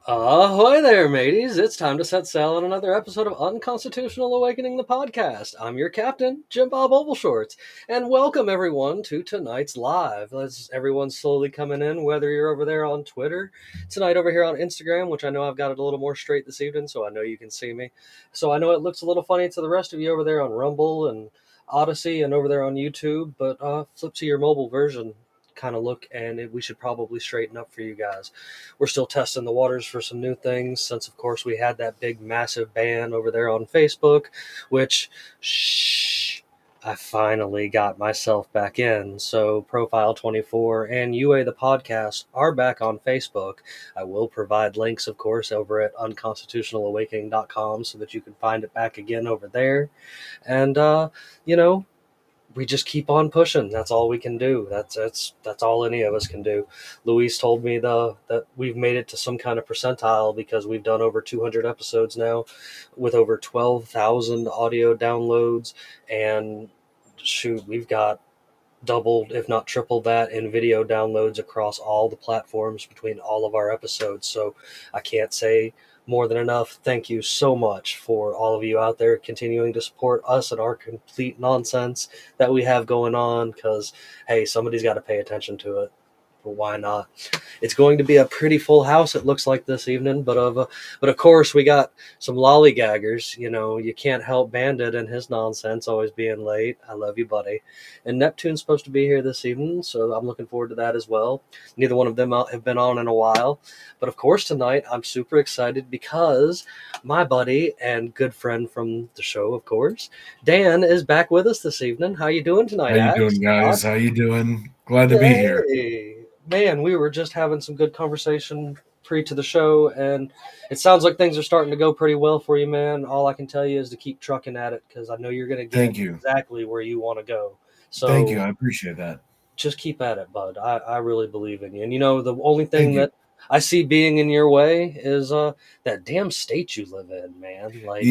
Ahoy there, mateys! It's time to set sail on another episode of Unconstitutional Awakening, the podcast. I'm your captain, Jimbob Ovalshorts, and welcome everyone to tonight's live. As everyone's slowly coming in, whether you're over there on Twitter, tonight over here on Instagram, which I know I've got it a little more straight this evening, so I know you can see me. So I know it looks a little funny to the rest of you over there on Rumble and Odyssey and over there on YouTube, but flip to your mobile version kind of look, and we should probably straighten up for you guys. We're still testing the waters for some new things since, of course, we had that big, massive ban over there on Facebook, which, I finally got myself back in. So Profile 24 and UA the podcast are back on Facebook. I will provide links, of course, over at unconstitutionalawakening.com so that you can find it back again over there. And, we just keep on pushing. That's all we can do. That's all any of us can do. Luis told me that we've made it to some kind of percentile because we've done over 200 episodes now with over 12,000 audio downloads, and shoot, we've got doubled, if not tripled that in video downloads across all the platforms between all of our episodes. So I can't say more than enough. Thank you so much for all of you out there continuing to support us and our complete nonsense that we have going on, because, hey, somebody's got to pay attention to it. But why not? It's going to be a pretty full house, it looks like, this evening. But of course, we got some lollygaggers. You can't help Bandit and his nonsense always being late. I love you, buddy. And Neptune's supposed to be here this evening, so I'm looking forward to that as well. Neither one of them have been on in a while. But of course, tonight I'm super excited because my buddy and good friend from the show, of course, Dan, is back with us this evening. How you doing tonight, How you doing, guys? How you doing? Glad to be here. Man, we were just having some good conversation pre to the show, and it sounds like things are starting to go pretty well for you, man. All I can tell you is to keep trucking at it, because I know you're going to get exactly where you want to go. So thank you. I appreciate that. Just keep at it, bud. I really believe in you. And the only thing that I see being in your way is that damn state you live in, man. Like,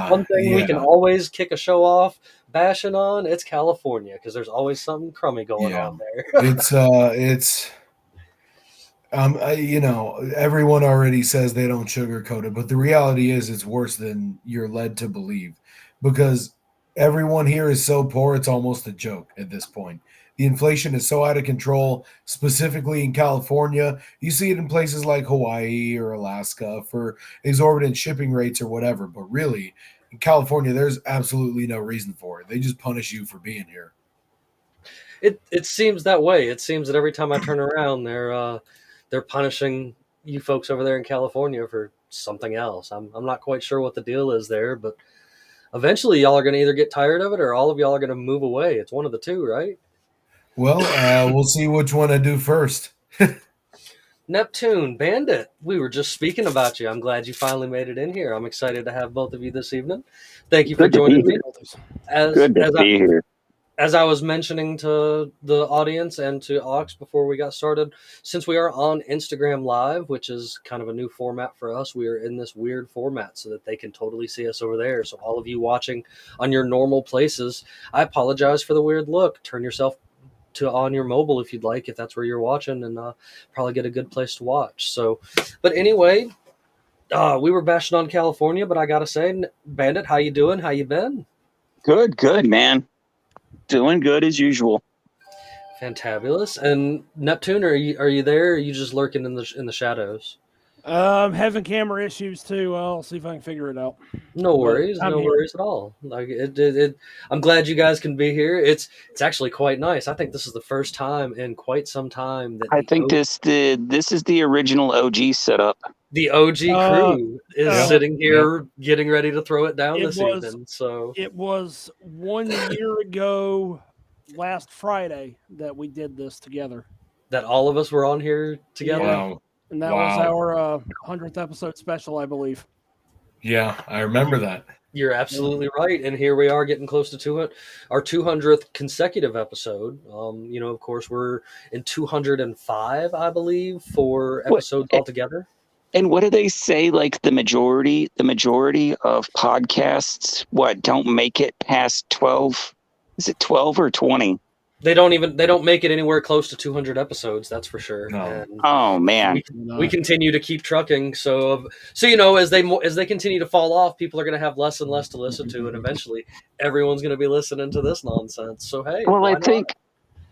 one thing we can always kick a show off bashing on, it's California, because there's always something crummy going on there. It's everyone already says they don't sugarcoat it, but the reality is it's worse than you're led to believe, because everyone here is so poor it's almost a joke at this point. The inflation is so out of control, specifically in California. You see it in places like Hawaii or Alaska for exorbitant shipping rates or whatever, but really, in California, there's absolutely no reason for it. They just punish you for being here. It seems that way. It seems that every time I turn around, they're punishing you folks over there in California for something else. I'm not quite sure what the deal is there, but eventually y'all are going to either get tired of it or all of y'all are going to move away. It's one of the two, right? Well, we'll see which one I do first. Neptune, Bandit, we were just speaking about you. I'm glad you finally made it in here. I'm excited to have both of you this evening. Thank you for joining me. Good to be here. As I was mentioning to the audience and to Ox before we got started, since we are on Instagram Live, which is kind of a new format for us, we are in this weird format so that they can totally see us over there. So all of you watching on your normal places, I apologize for the weird look. Turn yourself to on your mobile if you'd like, if that's where you're watching, and probably get a good place to watch. So, but anyway, we were bashing on California, but I gotta say, Bandit, how you doing? How you been? Good, man. Doing good as usual. Fantabulous. And Neptune, are you there? Or are you just lurking in the shadows? Having camera issues too. I'll see if I can figure it out. No worries, worries at all. Like I'm glad you guys can be here. It's actually quite nice. I think this is the first time in quite some time that I think this is the original OG setup. The OG crew is sitting here getting ready to throw it down this evening. So it was 1 year ago, last Friday, that we did this together. That all of us were on here together. Wow. And that was our 100th episode special, I believe. Yeah, I remember that. You're absolutely right. And here we are getting close to our 200th consecutive episode. Of course, we're in 205, I believe, for episodes altogether. And what do they say? Like the majority of podcasts, don't make it past 12? Is it 12 or 20? They don't make it anywhere close to 200 episodes. That's for sure. No. And Oh man. we continue to keep trucking. So as they continue to fall off, people are going to have less and less to listen to, and eventually everyone's going to be listening to this nonsense. So hey, Well, why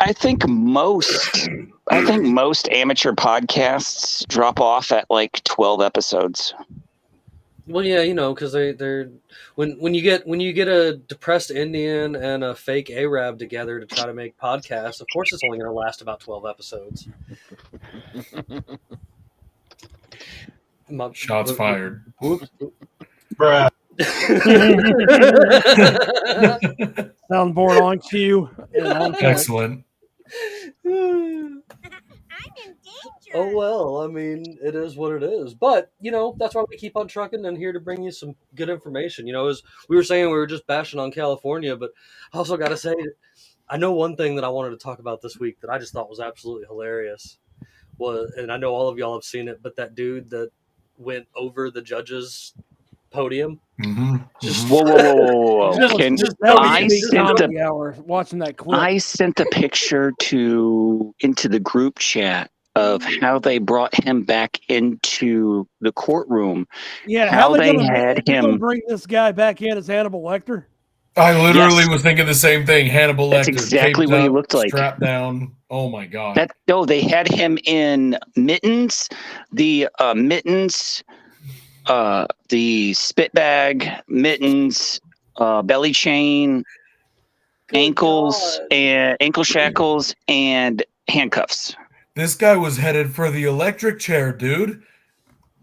I think most amateur podcasts drop off at like 12 episodes. Well, yeah, because they're when you get a depressed Indian and a fake Arab together to try to make podcasts, of course it's only going to last about 12 episodes. Shots fired. Bruh. Soundboard on cue. Excellent. Oh well, I mean, it is what it is. But that's why we keep on trucking and here to bring you some good information. As we were saying, we were just bashing on California, but I also got to say, I know one thing that I wanted to talk about this week that I just thought was absolutely hilarious was, and I know all of y'all have seen it, but that dude that went over the judge's podium. Mm-hmm. Whoa. Watching that clip. I sent the picture into the group chat of how they brought him back into the courtroom. Yeah, how they had him bring this guy back in as Hannibal Lecter. I literally was thinking the same thing. Hannibal Lecter. That's exactly what he looked like. Strapped down. Oh my god. They had him in mittens, the spit bag, mittens, belly chain, ankle shackles, and handcuffs. This guy was headed for the electric chair, dude.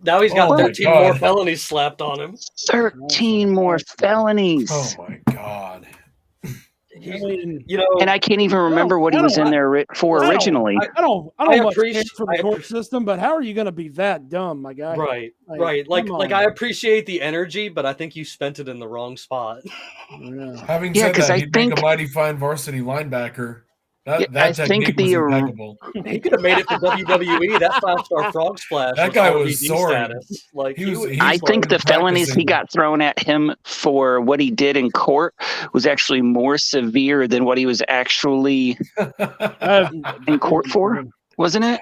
Now he's got 13 more felonies slapped on him. 13 more felonies. Oh my god. And I can't even remember what he was in there for originally. I don't appreciate for the court system, but how are you going to be that dumb, my guy? Right. Like I appreciate the energy, but I think you spent it in the wrong spot. Yeah. Having said that, he'd make a mighty fine varsity linebacker. That technique was impeccable. He could have made it for WWE. That 5-star frog splash. That guy was soaring. Like I think the felonies he got thrown at him for what he did in court was actually more severe than what he was actually in court for, wasn't it?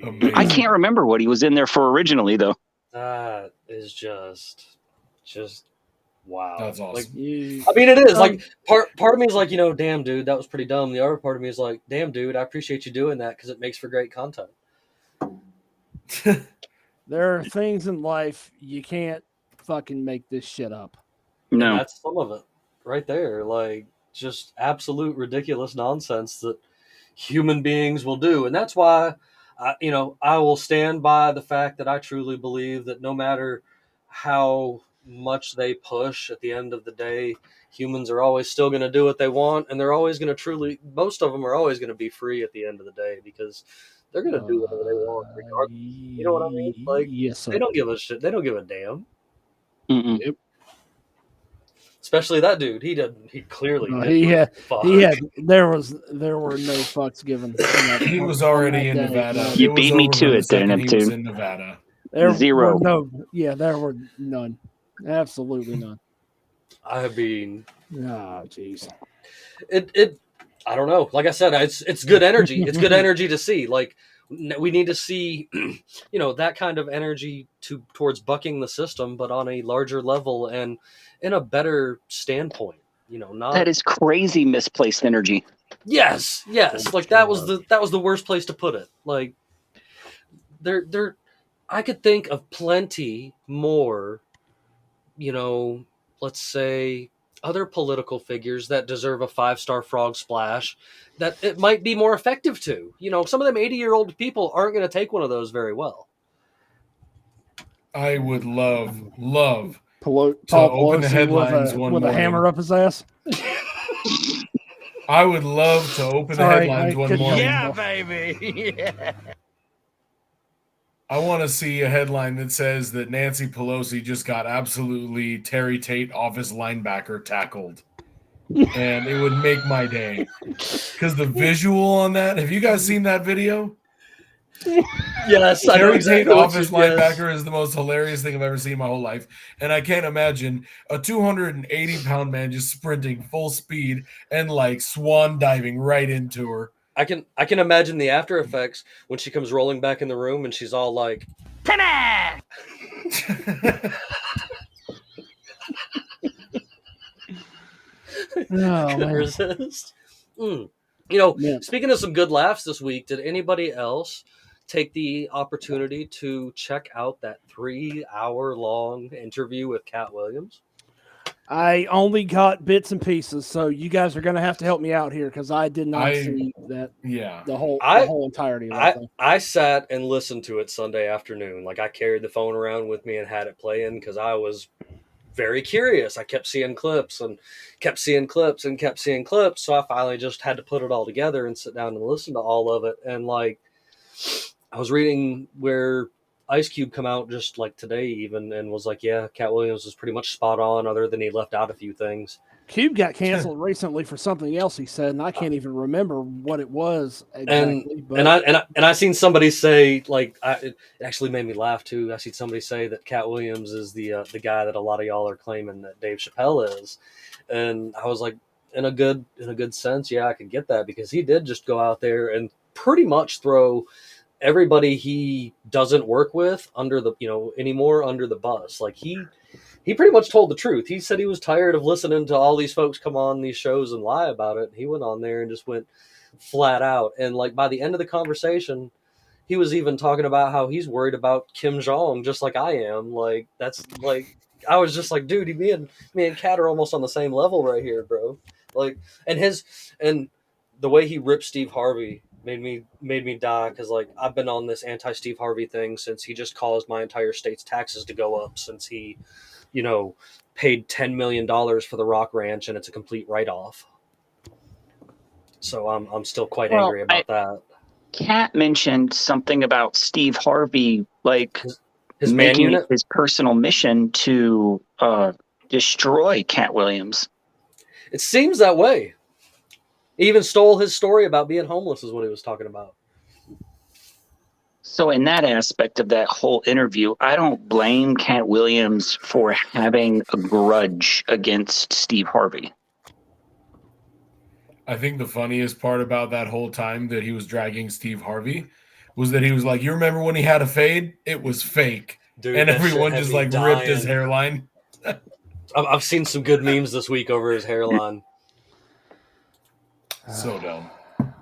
Amazing. I can't remember what he was in there for originally, though. That is just wow. That's awesome. Like, I mean, it is like part of me is like, damn dude, that was pretty dumb. The other part of me is like, damn dude, I appreciate you doing that because it makes for great content. There are things in life you can't fucking make this shit up. No, and that's some of it right there. Like just absolute ridiculous nonsense that human beings will do, and that's why I will stand by the fact that I truly believe that no matter how much they push, at the end of the day, humans are always still going to do what they want, and they're always going to most of them are always going to be free at the end of the day because they're going to do whatever they want regardless. You know what I mean? Like, yes, they don't give a shit. They don't give a damn. Yep. Especially that dude. He clearly there were no fucks given. He was already in Nevada. You beat me to it there, Neptune. He was in Nevada. Zero. There were none. Absolutely none. I mean, oh jeez. It I don't know. Like I said, it's good energy. It's good energy to see. Like we need to see, that kind of energy towards bucking the system, but on a larger level and in a better standpoint. Not that is crazy misplaced energy. Yes. Like that was the worst place to put it. Like there, I could think of plenty more. Let's say other political figures that deserve a 5-star frog splash that it might be more effective to. Some of them 80-year-old people aren't going to take one of those very well. I would love Paul to open the Pelosi headlines with a hammer up his ass. I would love to open the headlines one morning. Yeah, baby. Yeah. I want to see a headline that says that Nancy Pelosi just got absolutely Terry Tate off his linebacker tackled. And it would make my day. Because the visual on that, have you guys seen that video? Yes, I know Terry exactly Tate what office you- yes. linebacker is the most hilarious thing I've ever seen in my whole life. And I can't imagine a 280-pound man just sprinting full speed and like swan diving right into her. I can imagine the after effects when she comes rolling back in the room and she's all like, "Penny!" Couldn't resist. You know, speaking of some good laughs this week, did anybody else take the opportunity to check out that 3-hour-long interview with Katt Williams? I only got bits and pieces, so you guys are going to have to help me out here because I did not see that. Yeah, the whole entirety of that thing. I sat and listened to it Sunday afternoon. Like I carried the phone around with me and had it playing because I was very curious. I kept seeing clips and kept seeing clips and kept seeing clips. So I finally just had to put it all together and sit down and listen to all of it. And like, I was reading where Ice Cube come out just like today even and was like, yeah, Katt Williams was pretty much spot on other than he left out a few things. Cube got canceled recently for something else he said, and I can't even remember what it was exactly. And I seen somebody say, like, it actually made me laugh too. I seen somebody say that Katt Williams is the guy that a lot of y'all are claiming that Dave Chappelle is, and I was like, in a good sense, yeah, I could get that because he did just go out there and pretty much throw everybody he doesn't work with under the anymore under the bus. Like he pretty much told the truth. He said he was tired of listening to all these folks come on these shows and lie about it. He went on there and just went flat out. And like by the end of the conversation, he was even talking about how he's worried about Kim Jong, just like I am. Like that's like I was just like, dude, me and Katt are almost on the same level right here, bro. Like, and the way he ripped Steve Harvey made me die because like I've been on this anti-Steve Harvey thing since he just caused my entire state's taxes to go up since he paid $10 million for the Rock Ranch and it's a complete write-off. So I'm still quite angry about that. Katt mentioned something about Steve Harvey, like his making man unit? His personal mission to destroy Katt Williams. It seems that way. He even stole his story about being homeless is what he was talking about. So in that aspect of that whole interview, I don't blame Katt Williams for having a grudge against Steve Harvey. I think the funniest part about that whole time that he was dragging Steve Harvey was that he was like, you remember when he had a fade? It was fake. Dude, and everyone just like ripped his hairline. I've seen some good memes this week over his hairline. So dumb.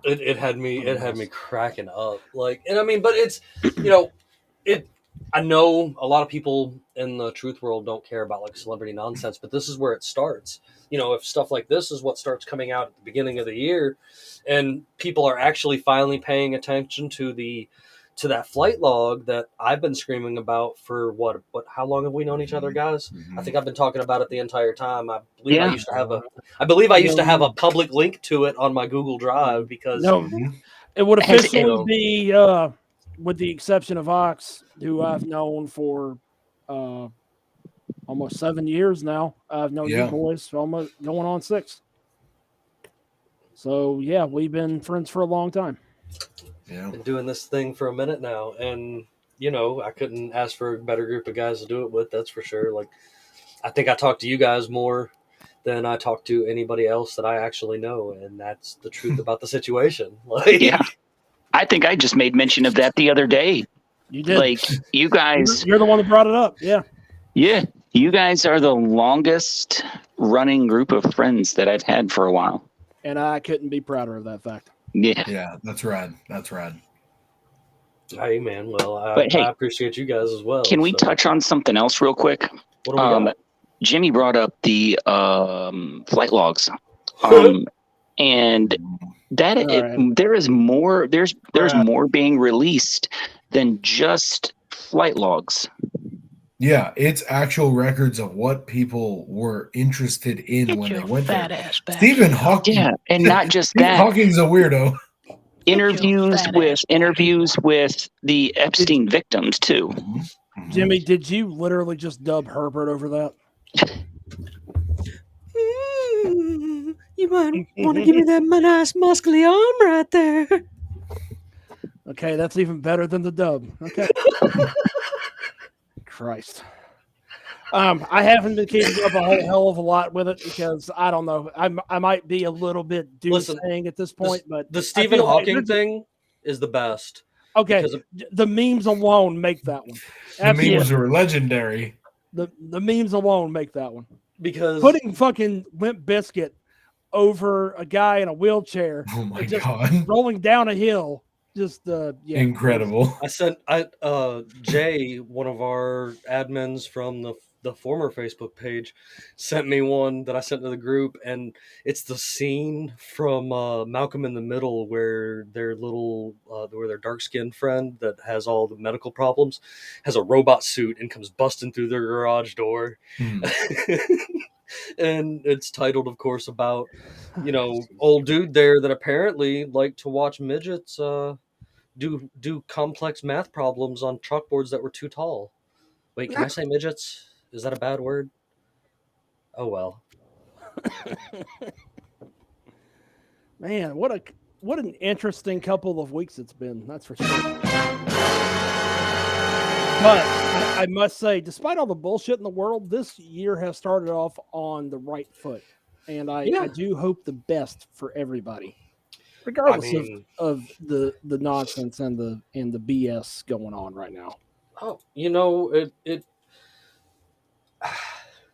It had me cracking up. Like, and I mean, but it's I know a lot of people in the truth world don't care about like celebrity nonsense, but this is where it starts. If stuff like this is what starts coming out at the beginning of the year, and people are actually finally paying attention to that flight log that I've been screaming about for what how long have we known each other, guys? I think I've been talking about it the entire time. I believe I used to have a public link to it on my Google Drive because it would officially be with the exception of Ox, who I've known for almost 7 years now. I've known you boys almost going on 6. So yeah, we've been friends for a long time. Yeah, been doing this thing for a minute now, and I couldn't ask for a better group of guys to do it with. That's for sure. Like, I think I talk to you guys more than I talk to anybody else that I actually know, and that's the truth about the situation. Like, yeah, I think I just made mention of that the other day. You did. Like, you guys, you're the one that brought it up. Yeah. Yeah, you guys are the longest running group of friends that I've had for a while, and I couldn't be prouder of that fact. Yeah, that's rad. That's rad. Hey, man. Well, I appreciate you guys as well. Can we touch on something else real quick? What do we got? Jimmy brought up the flight logs, and that there is more. There's more being released than just flight logs. Yeah, it's actual records of what people were interested in when they went there. Stephen Hawking. Yeah, and not just that. Hawking's a weirdo. Interviews with the Epstein victims too. Jimmy, did you literally just dub Herbert over that? You might want to give me that nice muscly arm right there. Okay, that's even better than the dub. Okay. Christ. I haven't been keeping up a whole hell of a lot with it because I don't know. I might be a little bit doomsaying at this point, but the Stephen Hawking thing is the best. Okay, the memes alone make that one. The memes are legendary. The memes alone make that one. Because putting fucking Limp Bizkit over a guy in a wheelchair, oh my god, rolling down a hill, incredible. I sent Jay, one of our admins from the former Facebook page, sent me one that I sent to the group, and it's the scene from Malcolm in the Middle where their dark-skinned friend that has all the medical problems has a robot suit and comes busting through their garage door. And it's titled, of course, about old dude there that apparently liked to watch midgets do complex math problems on chalkboards that were too tall. Wait, can I say midgets? Is that a bad word? Oh well. Man, what an interesting couple of weeks it's been. That's for sure. But I must say, despite all the bullshit in the world, this year has started off on the right foot, and I do hope the best for everybody, regardless of the nonsense and the BS going on right now. Oh, it.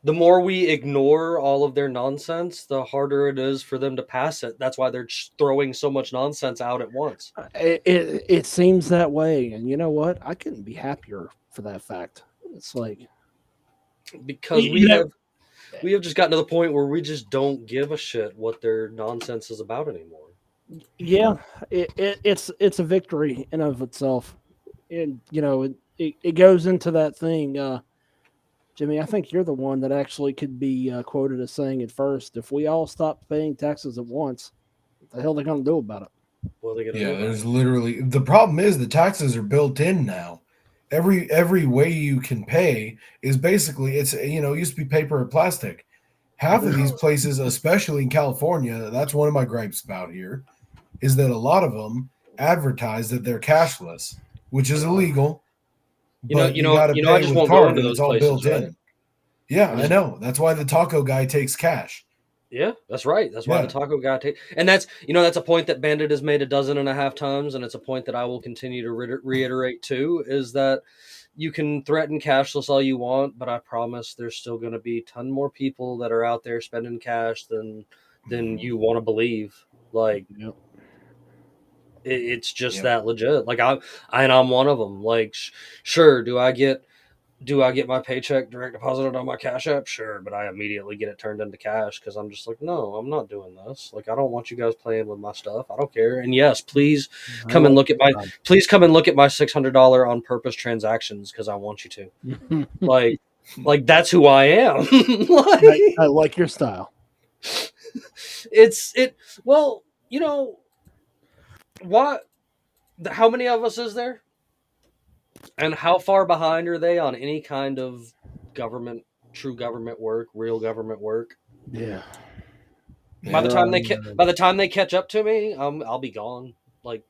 The more we ignore all of their nonsense, the harder it is for them to pass it. That's why they're throwing so much nonsense out at once. It seems that way, and you know what? I couldn't be happier for that fact. It's like because we have just gotten to the point where we just don't give a shit what their nonsense is about anymore. Yeah, it's a victory in of itself, and it goes into that thing. Jimmy, I think you're the one that actually could be quoted as saying it first. If we all stop paying taxes at once, what the hell are they going to do about it? What are they going to do? There's literally the problem is the taxes are built in now. Every way you can pay is basically it used to be paper or plastic. Half of these places, especially in California, that's one of my gripes about here, is that a lot of them advertise that they're cashless, which is illegal. I just won't go into those places, right? Yeah, I know. That's why the taco guy takes cash. Yeah, that's right. That's why the taco guy takes, and that's a point that Bandit has made 12 times, and it's a point that I will continue to reiterate too. Is that you can threaten cashless all you want, but I promise there's still going to be a ton more people that are out there spending cash than you want to believe. Like. Yep. It's just that legit. Like I'm one of them. Like, sure, do I get my paycheck direct deposited on my Cash App? Sure, but I immediately get it turned into cash because I'm just like, no, I'm not doing this. Like, I don't want you guys playing with my stuff. I don't care. And yes, please come and look at my $600 on purpose transactions because I want you to. like that's who I am. I like your style. How many of us is there? And how far behind are they on any kind of true government work, real government work? Yeah. By the time they catch up to me, I'll be gone. Like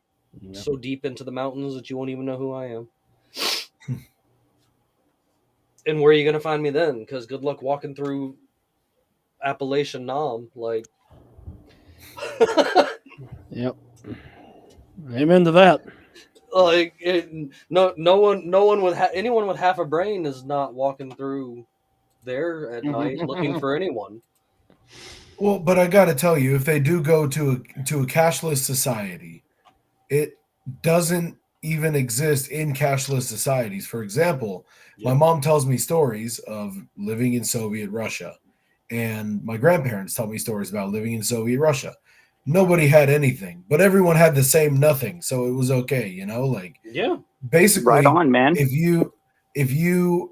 so deep into the mountains that you won't even know who I am. And where are you going to find me then? Because good luck walking through Appalachian Nam. Like. Yep. Amen to that. Like no one with anyone with half a brain is not walking through there at night looking for anyone. Well, but I got to tell you, if they do go to a cashless society, it doesn't even exist in cashless societies. For example, my mom tells me stories of living in Soviet Russia, and my grandparents tell me stories about living in Soviet Russia. Nobody had anything, but everyone had the same nothing, so it was okay, basically right on, man. If you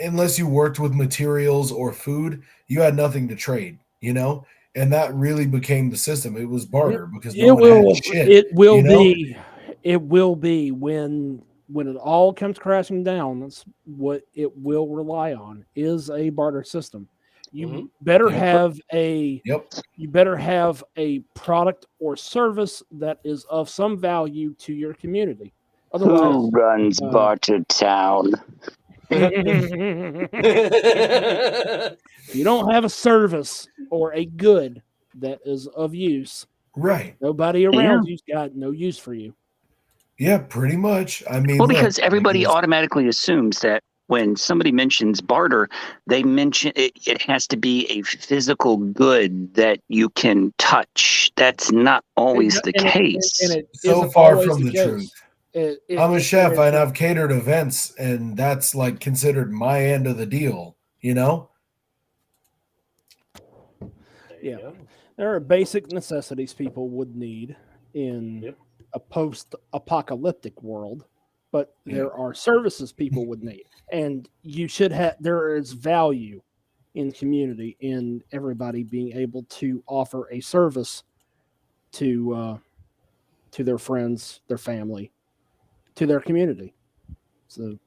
unless you worked with materials or food, you had nothing to trade, and that really became the system. It was barter because no one had shit. It will be when it all comes crashing down. That's what it will rely on is a barter system. You better Yep. have a Yep. you better have a product or service that is of some value to your community. Otherwise, Who runs Barter Town? if you don't have a service or a good that is of use, Right. nobody around you's got no use for you. Yeah, pretty much. I mean, Well, look, because everybody like automatically assumes that when somebody mentions barter, they mention it has to be a physical good that you can touch. That's not always the case. And it so isn't far always from the case. truth. It- I'm a it- chef it- and I've catered events, and that's like considered my end of the deal, you know? Yeah. There are basic necessities people would need in a post-apocalyptic world, but there are services people would need, and you should have. There is value in community in everybody being able to offer a service to their friends, their family, to their community. So,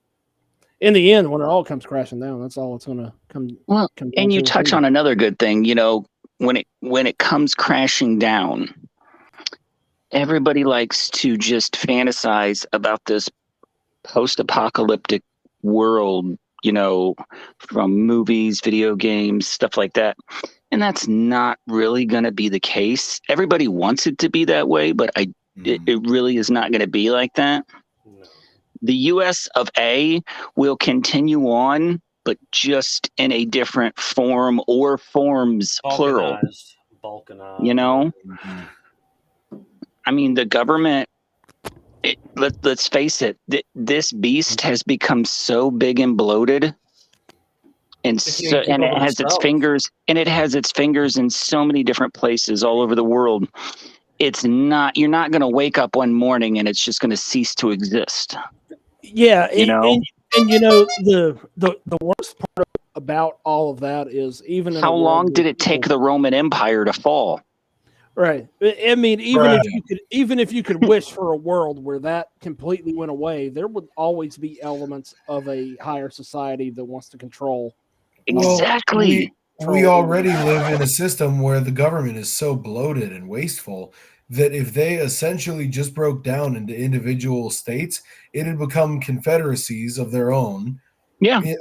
in the end, when it all comes crashing down, that's all it's going to come. Well, come and down you to touch on another good thing. You know, when it comes crashing down, everybody likes to just fantasize about this post-apocalyptic world, you know, from movies, video games, stuff like that. And that's not really going to be the case. Everybody wants it to be that way, but it really is not going to be like that. No. The US of A will continue on, but just in a different form or forms, plural. Balkanized. You know? I mean, the government, let's face it, this beast has become so big and bloated, and it has its fingers, in so many different places all over the world. You're not going to wake up one morning and it's just going to cease to exist. Yeah, you know, and you know the worst part about all of that is even in how long did it take the Roman Empire to fall? Right. I mean, even if you could wish for a world where that completely went away, there would always be elements of a higher society that wants to control. Exactly. Well, we already live in a system where the government is so bloated and wasteful that if they essentially just broke down into individual states, it'd become confederacies of their own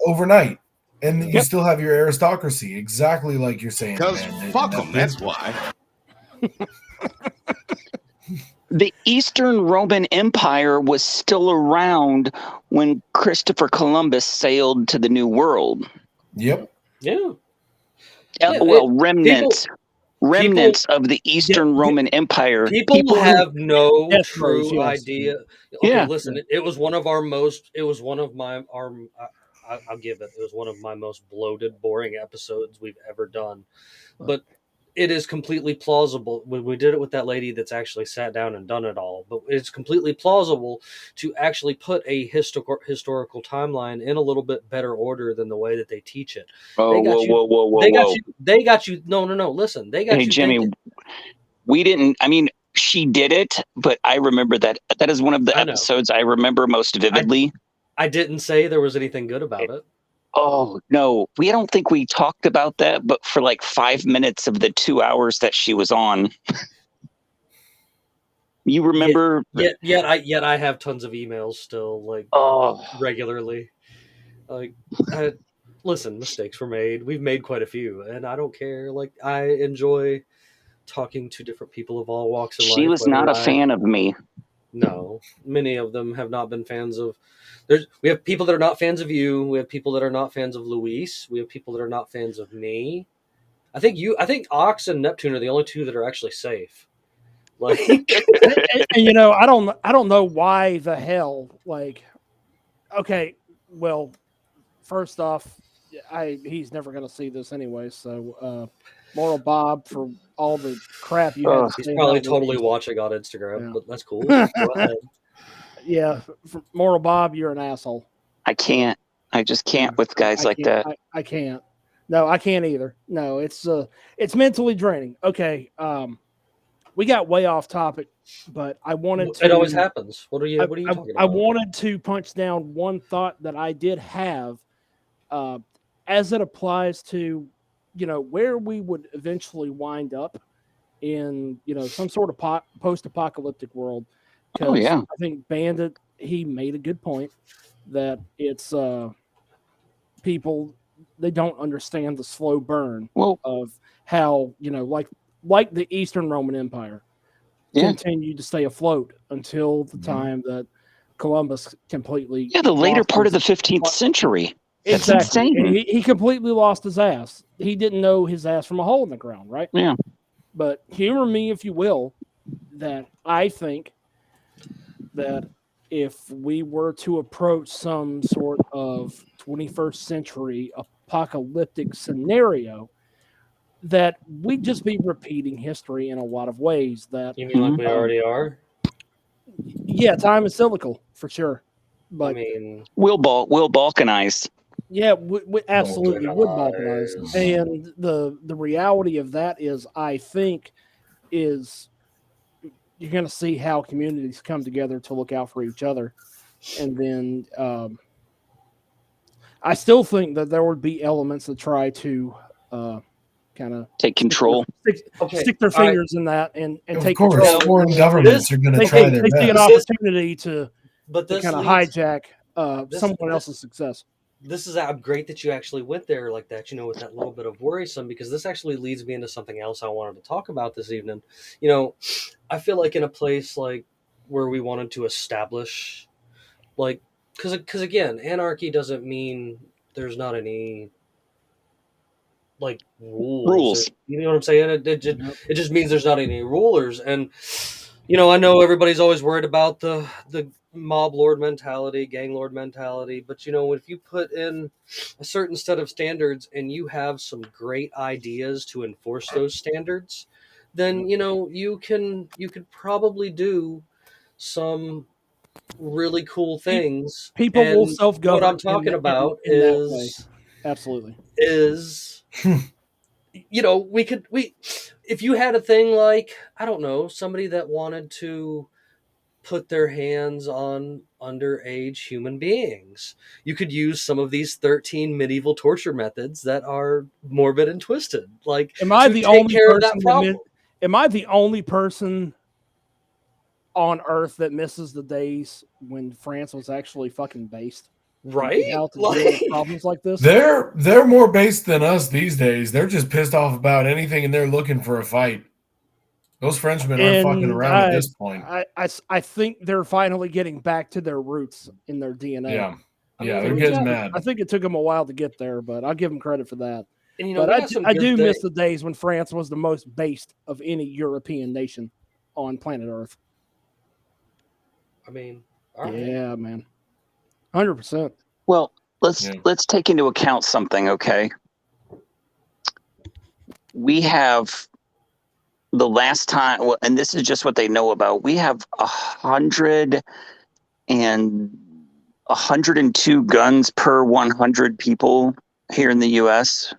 overnight. And you still have your aristocracy, exactly like you're saying. Because fuck them, that's why. The Eastern Roman Empire was still around when Christopher Columbus sailed to the New World. Yep. Yeah. Well, remnants of the Eastern Roman Empire. People have no true idea. Okay, Yeah. listen, it was one of our most. It was one of my I'll give it. It was one of my most bloated, boring episodes we've ever done, but it is completely plausible. When we did it with that lady that's actually sat down and done it all, but it's completely plausible to actually put a historical timeline in a little bit better order than the way that they teach it. Whoa. They got you. No. Listen, they got you. Hey, Jimmy, we didn't. I mean, she did it, but I remember that is one of the episodes I remember most vividly. I didn't say there was anything good about it. Oh, no. I don't think we talked about that, but for like 5 minutes of the 2 hours that she was on. You remember? Yet I have tons of emails still, like regularly. Like, listen, mistakes were made. We've made quite a few, and I don't care. Like, I enjoy talking to different people of all walks of life. She was not a fan of me. No, many of them have not been fans of. We have people that are not fans of you. We have people that are not fans of Luis. We have people that are not fans of me. I think Ox and Neptune are the only two that are actually safe. Like, and you know, I don't know why the hell. Like, okay, well, first off, he's never going to see this anyway. So, Moral Bob, for all the crap you had to say. He's probably totally watching on Instagram, but that's cool. Go ahead. Yeah, Moral Bob, you're an asshole. I can't. I just can't with guys like that. I can't. No, I can't either. No, it's mentally draining. Okay, we got way off topic, but I wanted to. It always happens. What are you talking about? I wanted to punch down one thought that I did have, as it applies to where we would eventually wind up in, some sort of post-apocalyptic world. Oh, yeah. I think Bandit, he made a good point that it's people, they don't understand the slow burn of how, like the Eastern Roman Empire continued to stay afloat until the time that Columbus completely the later part of the 15th century. Exactly. And he completely lost his ass. He didn't know his ass from a hole in the ground, right? Yeah. But humor me, if you will, that I think that if we were to approach some sort of 21st century apocalyptic scenario, that we'd just be repeating history in a lot of ways. That You mean like we already are? Yeah, time is cyclical for sure. But I mean, we'll balkanize. Yeah, we absolutely would balkanize. And the reality of that is, I think, is you're going to see how communities come together to look out for each other. And then I still think that there would be elements that try to kind of take control, stick their fingers in that and take control. Of course, foreign governments are going to try their best. They see an opportunity to kind of hijack someone else's success. This is great that you actually went there like that, with that little bit of worrisome, because this actually leads me into something else I wanted to talk about this evening. I feel like in a place like where we wanted to establish, like, because again, anarchy doesn't mean there's not any like rules. You know what I'm saying? It just means there's not any rulers. And I know everybody's always worried about the mob lord mentality, gang lord mentality, but if you put in a certain set of standards and you have some great ideas to enforce those standards, then you could probably do some really cool things. People will self-govern. What I'm talking about is absolutely if you had a thing like, I don't know, somebody that wanted to put their hands on underage human beings, you could use some of these 13 medieval torture methods that are morbid and twisted. Like, am I the only person on Earth that misses the days when France was actually fucking based? Right? How to deal with problems like this? They're more based than us these days. They're just pissed off about anything and they're looking for a fight. Those Frenchmen aren't fucking around at this point. I think they're finally getting back to their roots in their DNA. Yeah, they're getting mad. I think it took them a while to get there, but I'll give them credit for that. And but I do miss the days when France was the most based of any European nation on planet Earth. I mean, yeah, man, 100%. Well, let's take into account something, okay? We have the last time, and this is just what they know about. We have 102 guns per 100 people here in the U.S.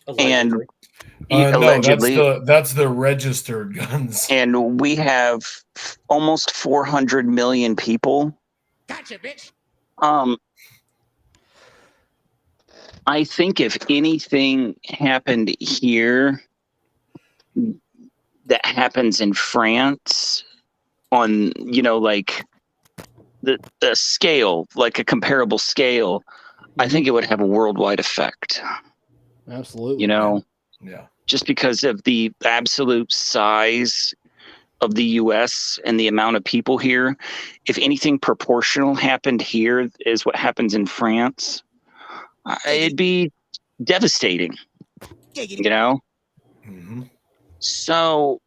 Allegedly. And allegedly, no, that's the registered guns. And we have almost 400 million people. Gotcha, bitch. I think if anything happened here that happens in France on, like the scale, like a comparable scale, I think it would have a worldwide effect. Absolutely. Yeah. Just because of the absolute size of the U.S. and the amount of people here, if anything proportional happened here is what happens in France, it'd be devastating, Mm-hmm. So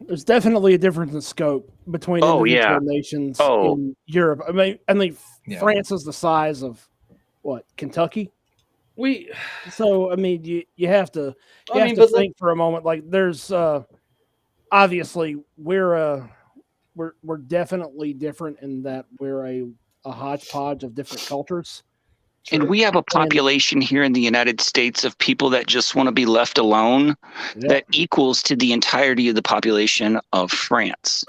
there's definitely a difference in scope between individual nations in Europe. I mean, France is the size of Kentucky. So I mean, you have to think for a moment. Like, there's obviously we're definitely different in that we're a hodgepodge of different cultures. And we have a population here in the United States of people that just want to be left alone that equals to the entirety of the population of France.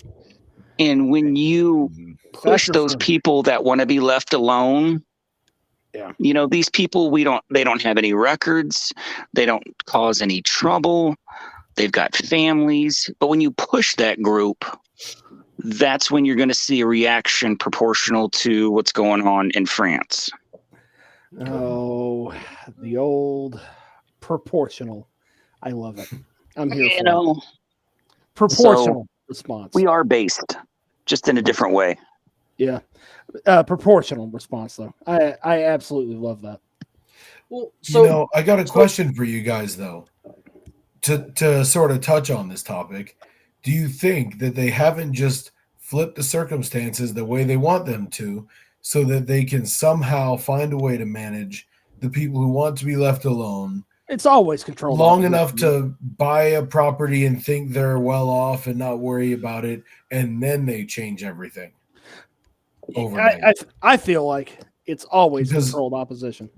And when you push those people that want to be left alone Yeah. You know, these people, they don't have any records. They don't cause any trouble. They've got families. But when you push that group, that's when you're going to see a reaction proportional to what's going on in France. Oh, the old proportional. I love it. I'm here You for know, it. Proportional response. we are based, just in a different way. Yeah. Proportional response, though. I absolutely love that. Well, so I got a question for you guys, though, to sort of touch on this topic. Do you think that they haven't just flipped the circumstances the way they want them to so that they can somehow find a way to manage the people who want to be left alone It's always controlled long enough to buy a property and think they're well off and not worry about it, and then they change everything overnight? I feel like it's always Because- controlled opposition.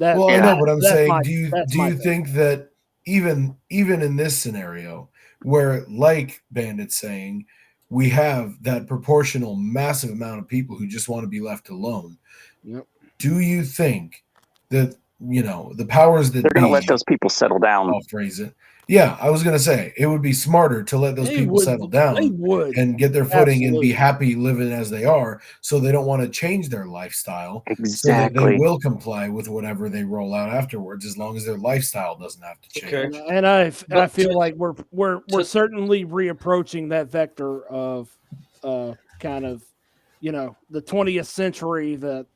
I know, but I'm saying, do you thing. think that even in this scenario, where, like Bandit's saying, we have that proportional massive amount of people who just want to be left alone, Yep. do you think that the powers that They're going to be, let those people settle down. I'll phrase it. Yeah, I was going to say it would be smarter to let those people settle down and get their footing and be happy living as they are, so they don't want to change their lifestyle. Exactly. So that they will comply with whatever they roll out afterwards, as long as their lifestyle doesn't have to change. Okay. And I feel like we're certainly reapproaching that vector of kind of the 20th century that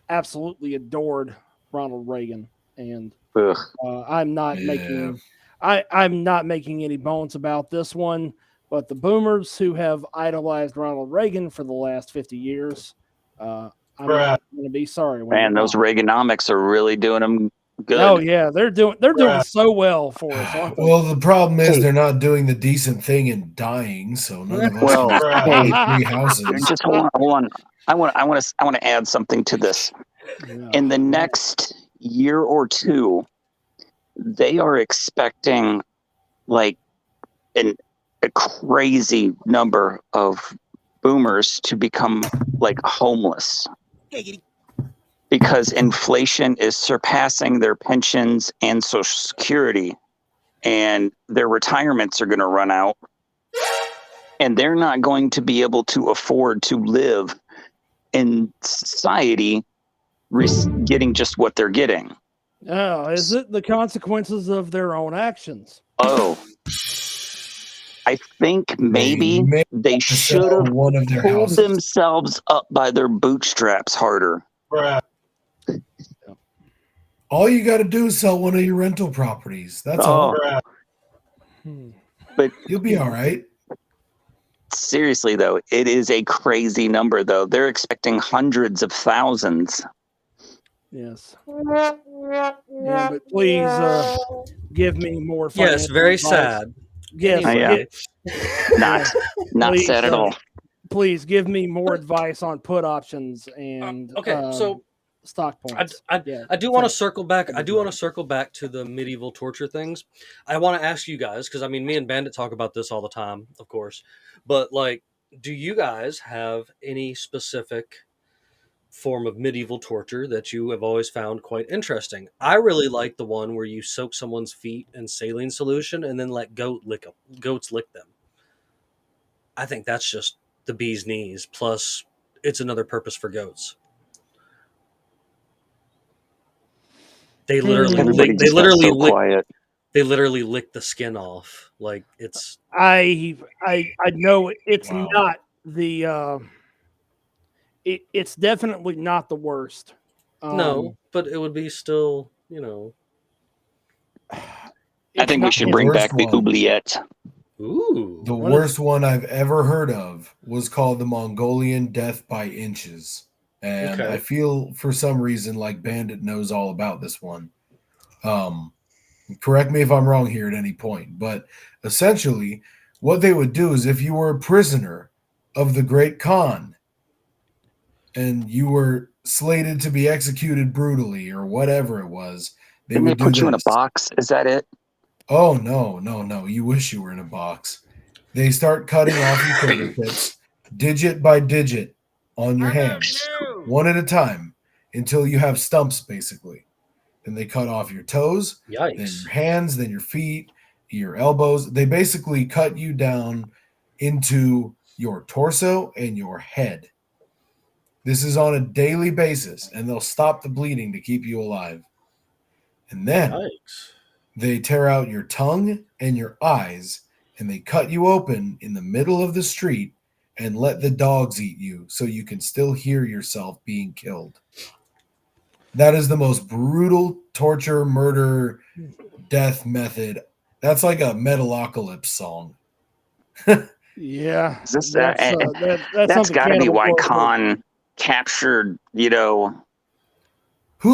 absolutely adored Ronald Reagan, and I'm not making any bones about this one. But the boomers who have idolized Ronald Reagan for the last 50 years, I'm not going to be sorry. Man, those Reaganomics are really doing them good. Oh yeah, they're doing so well for us. Aren't they? Well, the problem is they're not doing the decent thing and dying, so none of us can pay 3 houses. Just hold on. I want to add something to this. Yeah. In the next year or two, they are expecting like a crazy number of boomers to become like homeless because inflation is surpassing their pensions and Social Security, and their retirements are going to run out, and they're not going to be able to afford to live in society getting just what they're getting. Oh, is it the consequences of their own actions? Oh, I think maybe they should have pulled themselves up by their bootstraps harder. All you got to do is sell one of your rental properties. That's all. But you'll be all right. Seriously, though, it is a crazy number, though. They're expecting hundreds of thousands. Yes. Yeah, but please give me more. Yes, very advice. Sad. Yes, Not please, sad at all. Please give me more advice on put options and so stock points. I do want to circle back. I do want to circle back to the medieval torture things. I want to ask you guys, because I mean, me and Bandit talk about this all the time, of course. But like, do you guys have any specific form of medieval torture that you have always found quite interesting? I really like the one where you soak someone's feet in saline solution and then let goats lick them. I think that's just the bee's knees. Plus, it's another purpose for goats. They literally lick the skin off. Like it's. I know it's not the. It's definitely not the worst. No, but it would be still, I think we should bring back the oubliette. Ooh. The worst one I've ever heard of was called the Mongolian Death by Inches. And I feel for some reason like Bandit knows all about this one. Correct me if I'm wrong here at any point, but essentially what they would do is if you were a prisoner of the Great Khan and you were slated to be executed brutally or whatever it was, they would put you in a box. Is that it? Oh, no. You wish you were in a box. They start cutting off your fingertips digit by digit on your hands, one at a time. until you have stumps, basically. Then they cut off your toes, then Yikes. your hands, then your feet, your elbows. They basically cut you down into your torso and your head. This is on a daily basis, and they'll stop the bleeding to keep you alive. And then Yikes. they tear out your tongue and your eyes, and they cut you open in the middle of the street and let the dogs eat you so you can still hear yourself being killed. That is the most brutal torture, murder, death method. That's like a Metalocalypse song. Yeah, Is this that's that's got to be Cannibal why Corpse- Khan captured, Who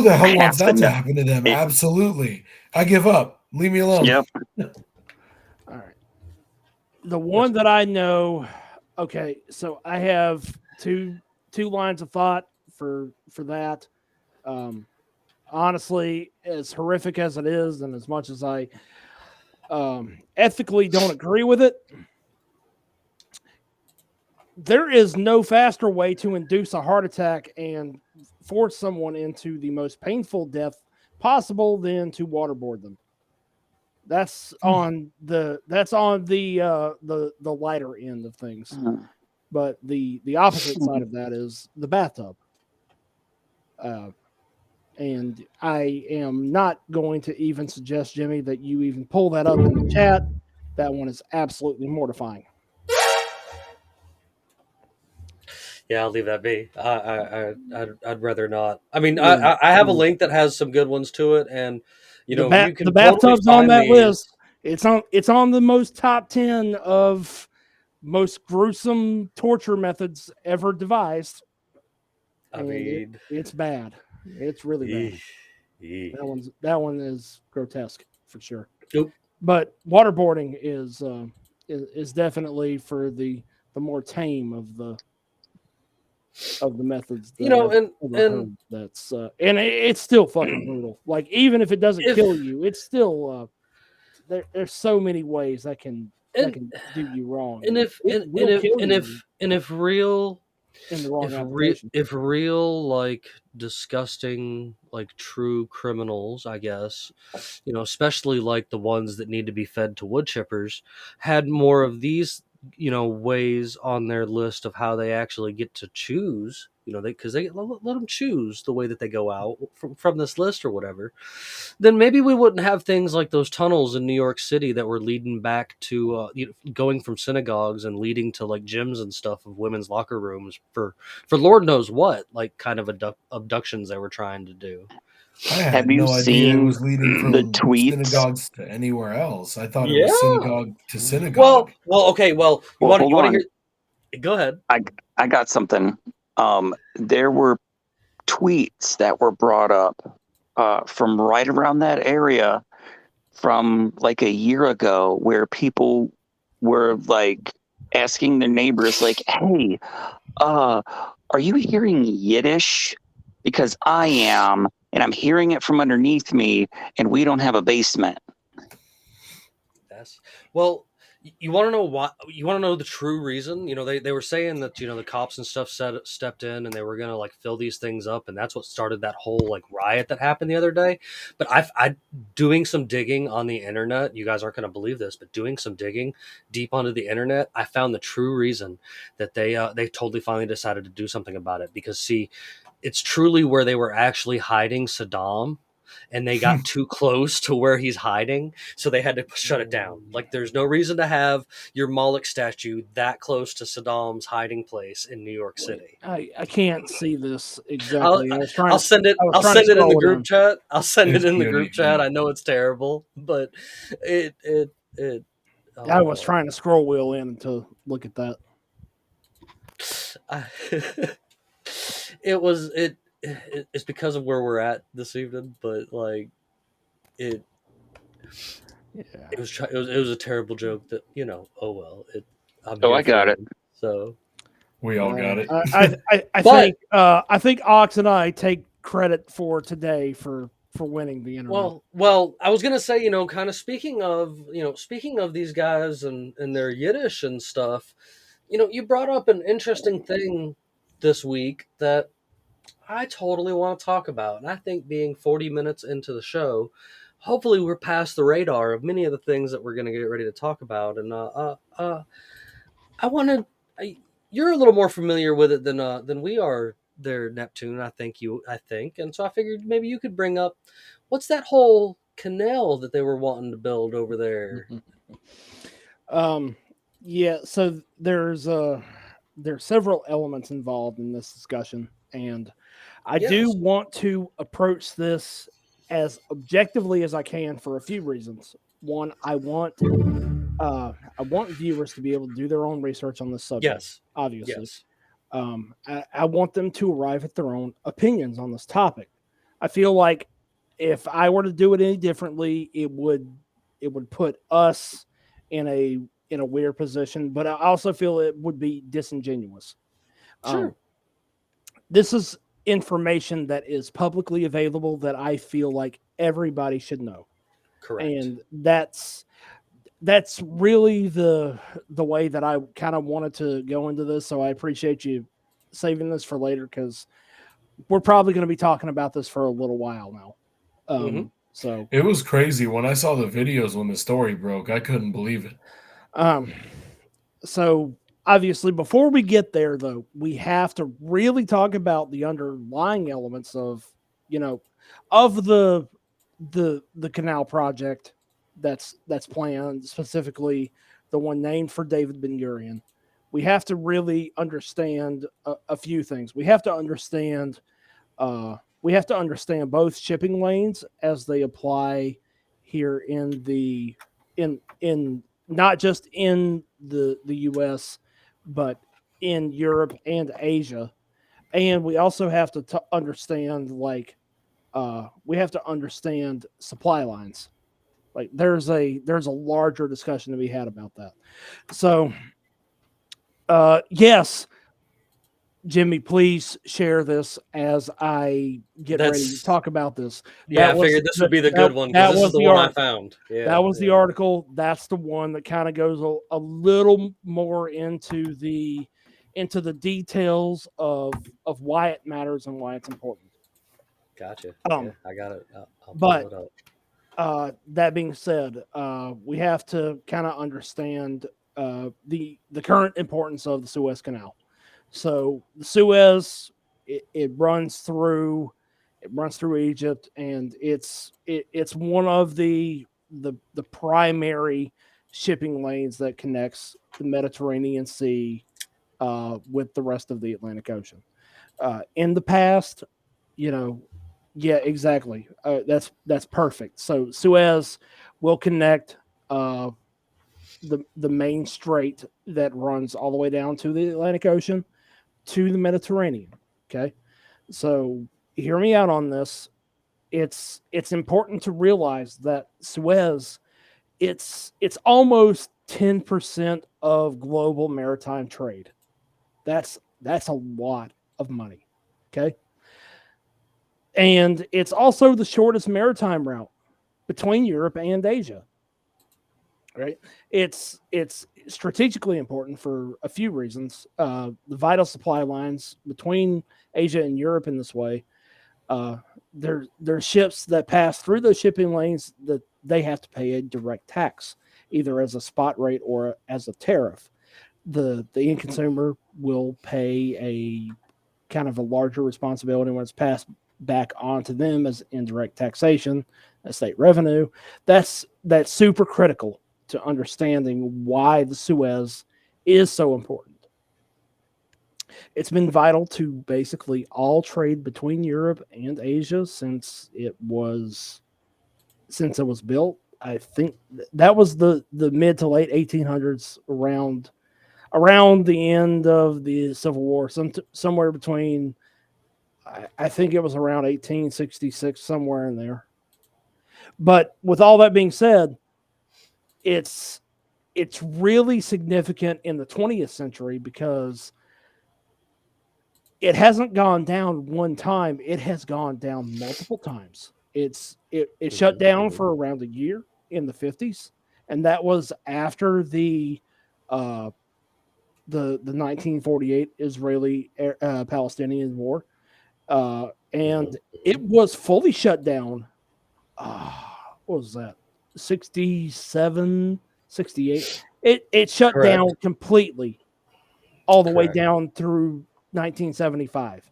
the hell half wants the that to ne- happen to them? it- Absolutely. I give up. Leave me alone. Yep. All right. The one that I know, okay, so I have two lines of thought for that. Honestly, as horrific as it is, and as much as I ethically don't agree with it, there is no faster way to induce a heart attack and force someone into the most painful death possible than to waterboard them. That's on the lighter end of things. But the opposite side of that is the bathtub. And I am not going to even suggest, Jimmy, that you even pull that up in the chat. That one is absolutely mortifying. Yeah, I'll leave that be. I'd rather not. I mean, Yeah. I have a link that has some good ones to it, and you can the totally bathtub's on find that these. list. It's on the most top 10 of most gruesome torture methods ever devised. I mean, it's bad. It's really bad. eesh. That one is grotesque for sure. Nope. But waterboarding is definitely for the more tame of the methods. That I've ever heard. That's and it's still fucking brutal. Like even if it doesn't kill you, it's still there's so many ways that can do you wrong. And if real in the wrong application. if real like disgusting like true criminals, I guess, especially like the ones that need to be fed to wood chippers, had more of these ways on their list of how they actually get to choose, because they let them choose the way that they go out from this list or whatever, then maybe we wouldn't have things like those tunnels in New York City that were leading back to going from synagogues and leading to like gyms and stuff of women's locker rooms for Lord knows what, like kind of abductions they were trying to do. I had Have you no idea it seen was leading from the tweets? synagogues to anywhere else. I thought it was synagogue to synagogue. Okay. You want to hear? Go ahead. I got something. There were tweets that were brought up from right around that area from like a year ago, where people were like asking their neighbors, like, "Hey, are you hearing Yiddish? Because I am, and I'm hearing it from underneath me, and we don't have a basement." Yes. Well, you want to know why? You want to know the true reason? They were saying that the cops and stuff stepped in and they were gonna like fill these things up, and that's what started that whole like riot that happened the other day. But I doing some digging on the internet. You guys aren't gonna believe this, but doing some digging deep onto the internet, I found the true reason that they totally finally decided to do something about it. Because see, it's truly where they were actually hiding Saddam, and they got too close to where he's hiding, so they had to shut it down. Like, there's no reason to have your Moloch statue that close to Saddam's hiding place in New York City. I can't see this exactly. I'll send it in the group chat. I'll send it in the group chat. I know it's terrible, but it I was trying to scroll wheel in to look at that. It's because of where we're at this evening, but like it was a terrible joke that oh well. I got it. So we all got it. I think Ox and I take credit for today for winning the internet. Well, I was gonna say, kind of speaking of these guys and their Yiddish and stuff, you brought up an interesting thing this week that I totally want to talk about. And I think being 40 minutes into the show, hopefully we're past the radar of many of the things that we're going to get ready to talk about. And I want to. You're a little more familiar with it than we are there, Neptune. I think, and so I figured maybe you could bring up what's that whole canal that they were wanting to build over there. Yeah, so there's several elements involved in this discussion, and I do Yes. want to approach this as objectively as I can for a few reasons. One, I want viewers to be able to do their own research on this subject. Yes. Obviously, Yes. I want them to arrive at their own opinions on this topic. I feel like if I were to do it any differently, it would put us in a weird position. But I also feel it would be disingenuous. Sure. This is information that is publicly available that I feel like everybody should know. Correct. And that's really the way that I kind of wanted to go into this. So I appreciate you saving this for later, because we're probably going to be talking about this for a little while now. So it was crazy when I saw the videos when the story broke. I couldn't believe it. So obviously, before we get there, though, we have to really talk about the underlying elements of the canal project that's planned, specifically the one named for David Ben-Gurion. We have to really understand a few things. We have to understand both shipping lanes as they apply here in not just in the US, but in Europe and Asia. And we also have to understand supply lines. Like there's a larger discussion to be had about that. So yes, Jimmy, please share this as I get ready to talk about this. Yeah, I figured this would be the good one, because this is the one I found. Yeah, that was the article. That's the one that kind of goes a little more into the details of why it matters and why it's important. Gotcha. Yeah, I got it. I'll but pull it up. That being said, we have to kind of understand the current importance of the Suez Canal. So the Suez, it runs through Egypt, and it's one of the primary shipping lanes that connects the Mediterranean Sea with the rest of the Atlantic Ocean. In the past, yeah, exactly. That's perfect. So Suez will connect the main strait that runs all the way down to the Atlantic Ocean to the Mediterranean. Okay, so hear me out on this. It's important to realize that Suez, it's almost 10% of global maritime trade. That's a lot of money. Okay. And it's also the shortest maritime route between Europe and Asia. Right? It's strategically important for a few reasons. The vital supply lines between Asia and Europe in this way. There's ships that pass through those shipping lanes that they have to pay a direct tax, either as a spot rate or as a tariff. The end consumer will pay a kind of a larger responsibility when it's passed back onto them as indirect taxation, as state revenue. That's super critical to understanding why the Suez is so important. It's been vital to basically all trade between Europe and Asia since it was built. I think that was the mid to late 1800s, around the end of the Civil War, somewhere between, I think it was around 1866, somewhere in there. But with all that being said, it's really significant in the 20th century because it hasn't gone down one time. It has gone down multiple times. It shut down for around a year in the 50s, and that was after the 1948 Israeli Palestinian war. And it was fully shut down. What was that? 67, 68. It shut Correct. down completely all the way Correct. down through 1975.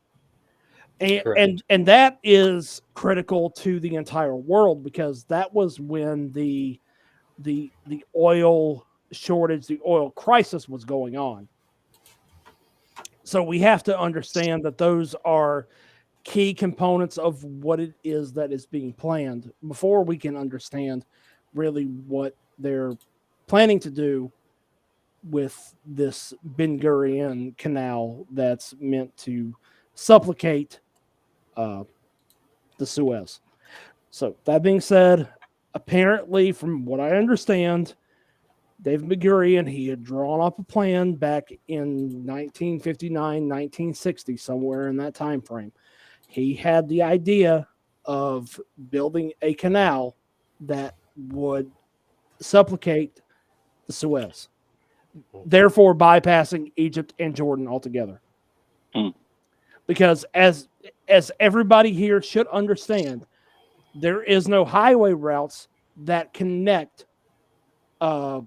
And that is critical to the entire world, because that was when the oil shortage, the oil crisis was going on. So we have to understand that those are key components of what it is that is being planned before we can understand really what they're planning to do with this Ben Gurion canal that's meant to supplicate the Suez. So that being said, apparently, from what I understand, David Ben Gurion, he had drawn up a plan back in 1959, 1960, somewhere in that time frame. He had the idea of building a canal that would supplicate the Suez, therefore bypassing Egypt and Jordan altogether. Because as everybody here should understand, there is no highway routes that connect. I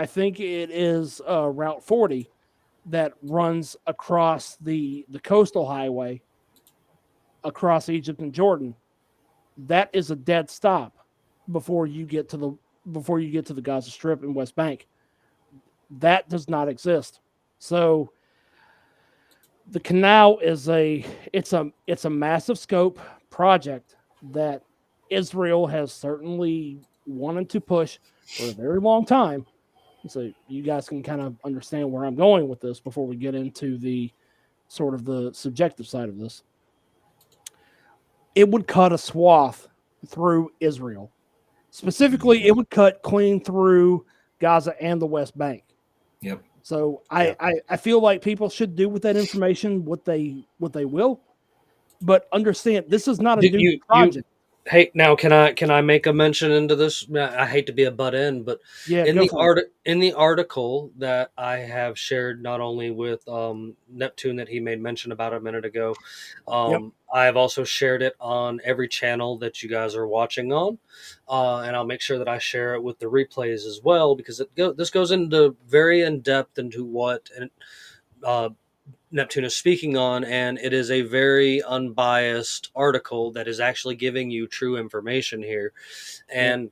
think it is Route 40 that runs across the coastal highway across Egypt and Jordan. That is a dead stop before you get to the Gaza Strip and West Bank. That does not exist. So the canal is a massive scope project that Israel has certainly wanted to push for a very long time. So you guys can kind of understand where I'm going with this before we get into the sort of the subjective side of this. It would cut a swath through Israel. Specifically, it would cut clean through Gaza and the West Bank. Yep. So I feel like people should do with that information what they will, but understand this is not a new project. Hey, now can I make a mention into this? I hate to be a butt in, but Yeah, in the article that I have shared not only with Neptune that he made mention about a minute ago, I have also shared it on every channel that you guys are watching on, and I'll make sure that I share it with the replays as well, because this goes into very in depth into what Neptune is speaking on, and it is a very unbiased article that is actually giving you true information here. And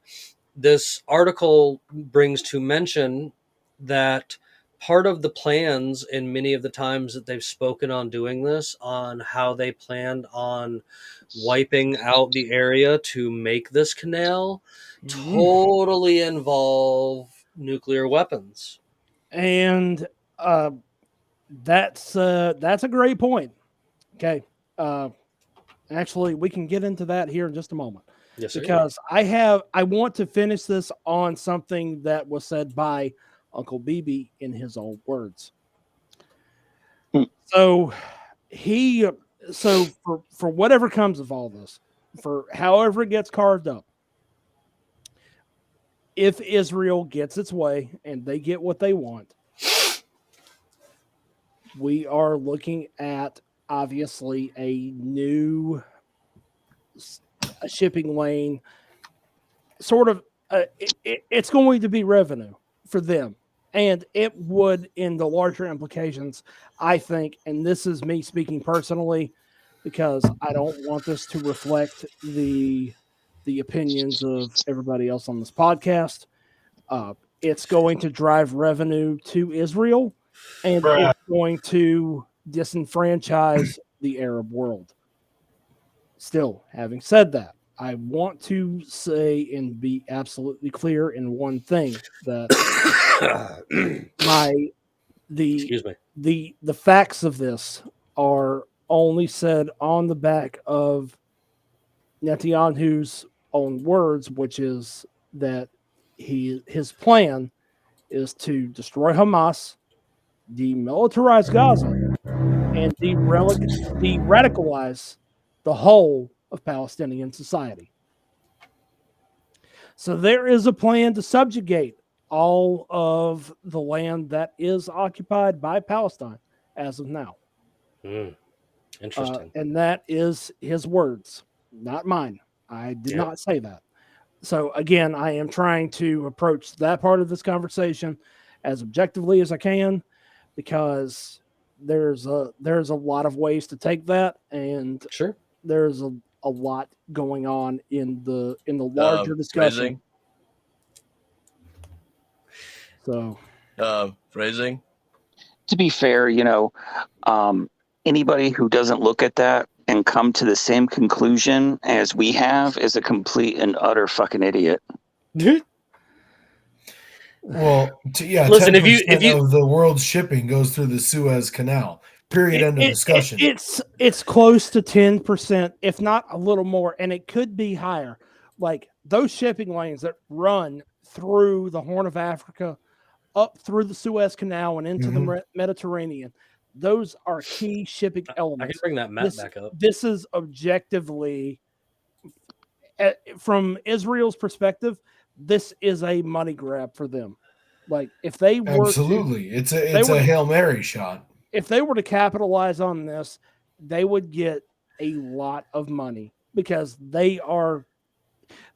this article brings to mention that part of the plans in many of the times that they've spoken on doing this, on how they planned on wiping out the area to make this canal, totally involve nuclear weapons. And that's a great point. Okay. Actually, we can get into that here in just a moment. Yes, sir. Because I want to finish this on something that was said by Uncle BB in his own words. So for whatever comes of all this, for however it gets carved up, if Israel gets its way and they get what they want, we are looking at obviously a new shipping lane. Sort of, it's going to be revenue for them, and it would, in the larger implications, I think, and this is me speaking personally, because I don't want this to reflect the opinions of everybody else on this podcast. It's going to drive revenue to Israel, and it's going to disenfranchise the Arab world. Still, having said that, I want to say and be absolutely clear in one thing, that the facts of this are only said on the back of Netanyahu's own words, which is that his plan is to destroy Hamas, demilitarize Gaza, and de-radicalize the whole of Palestinian society. So there is a plan to subjugate all of the land that is occupied by Palestine as of now. Interesting. And that is his words, not mine. I did not say that. So again, I am trying to approach that part of this conversation as objectively as I can, because there's a lot of ways to take that, and Sure. there's a lot going on in the larger discussion. Phrasing. To be fair, anybody who doesn't look at that and come to the same conclusion as we have is a complete and utter fucking idiot. Well, listen, 10% if you of the world's shipping goes through the Suez Canal. Period. End of discussion. It's close to 10%, if not a little more, and it could be higher. Like those shipping lanes that run through the Horn of Africa, up through the Suez Canal and into the Mediterranean, those are key shipping elements. I can bring that map back up. This is objectively, from Israel's perspective, this is a money grab for them. Like if they were absolutely, it's a Hail Mary shot. If they were to capitalize on this, they would get a lot of money, because they are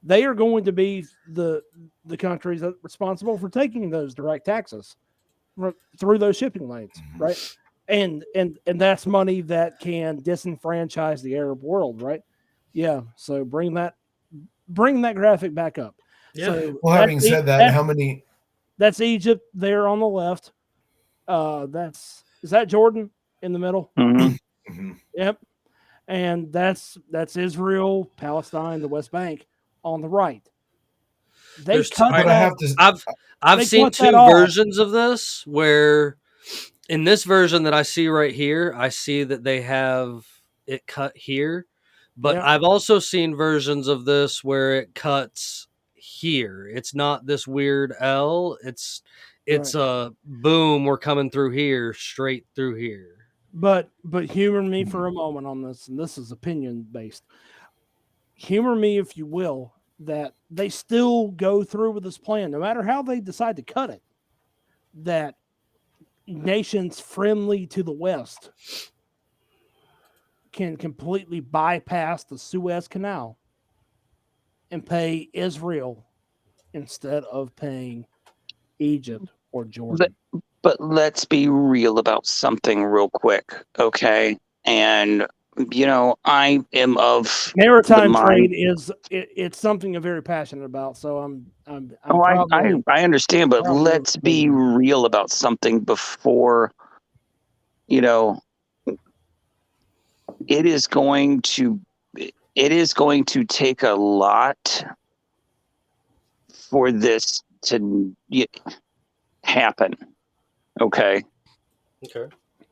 going to be the countries that are responsible for taking those direct taxes through those shipping lanes, right? And that's money that can disenfranchise the Arab world, right? Yeah. So bring that graphic back up. Yeah. So well, having said that, how many? That's Egypt there on the left. Is that Jordan in the middle? Mm-hmm. Yep. And that's Israel, Palestine, the West Bank on the right. I've seen two versions of this, where in this version that I see right here, I see that they have it cut here, but I've also seen versions of this where it cuts here. It's not this weird L. It's a boom. We're coming through here, straight through here. But humor me for a moment on this, and this is opinion based. Humor me, if you will, that they still go through with this plan, no matter how they decide to cut it. That nations friendly to the West can completely bypass the Suez Canal and pay Israel instead of paying Egypt or Jordan. But let's be real about something real quick, okay? And I am of maritime trade it's something I'm very passionate about. So I understand, but let's be real about something before. It is going to take a lot for this to happen. Okay.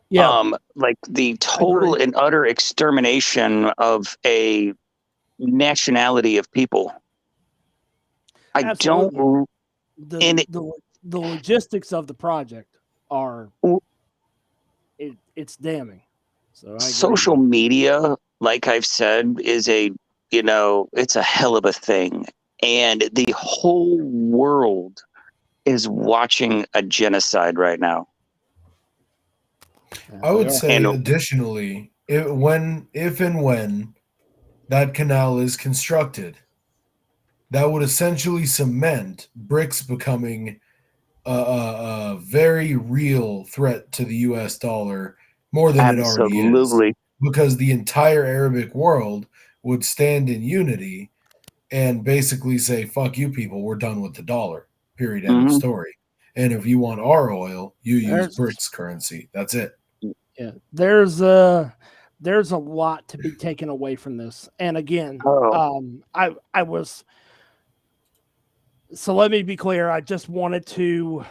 Yeah. Like the total and utter extermination of a nationality of people. The logistics of the project are it's damning. So social media, like I've said, is it's a hell of a thing, and the whole world is watching a genocide right now. I would say, additionally, if and when that canal is constructed, that would essentially cement BRICS becoming a very real threat to the U.S. dollar, more than it already is. Because the entire Arabic world would stand in unity and basically say, fuck you people, we're done with the dollar. Period. End of story. And if you want our oil, you use BRICS currency. That's it. Yeah. There's a lot to be taken away from this. And again, so let me be clear. I just wanted to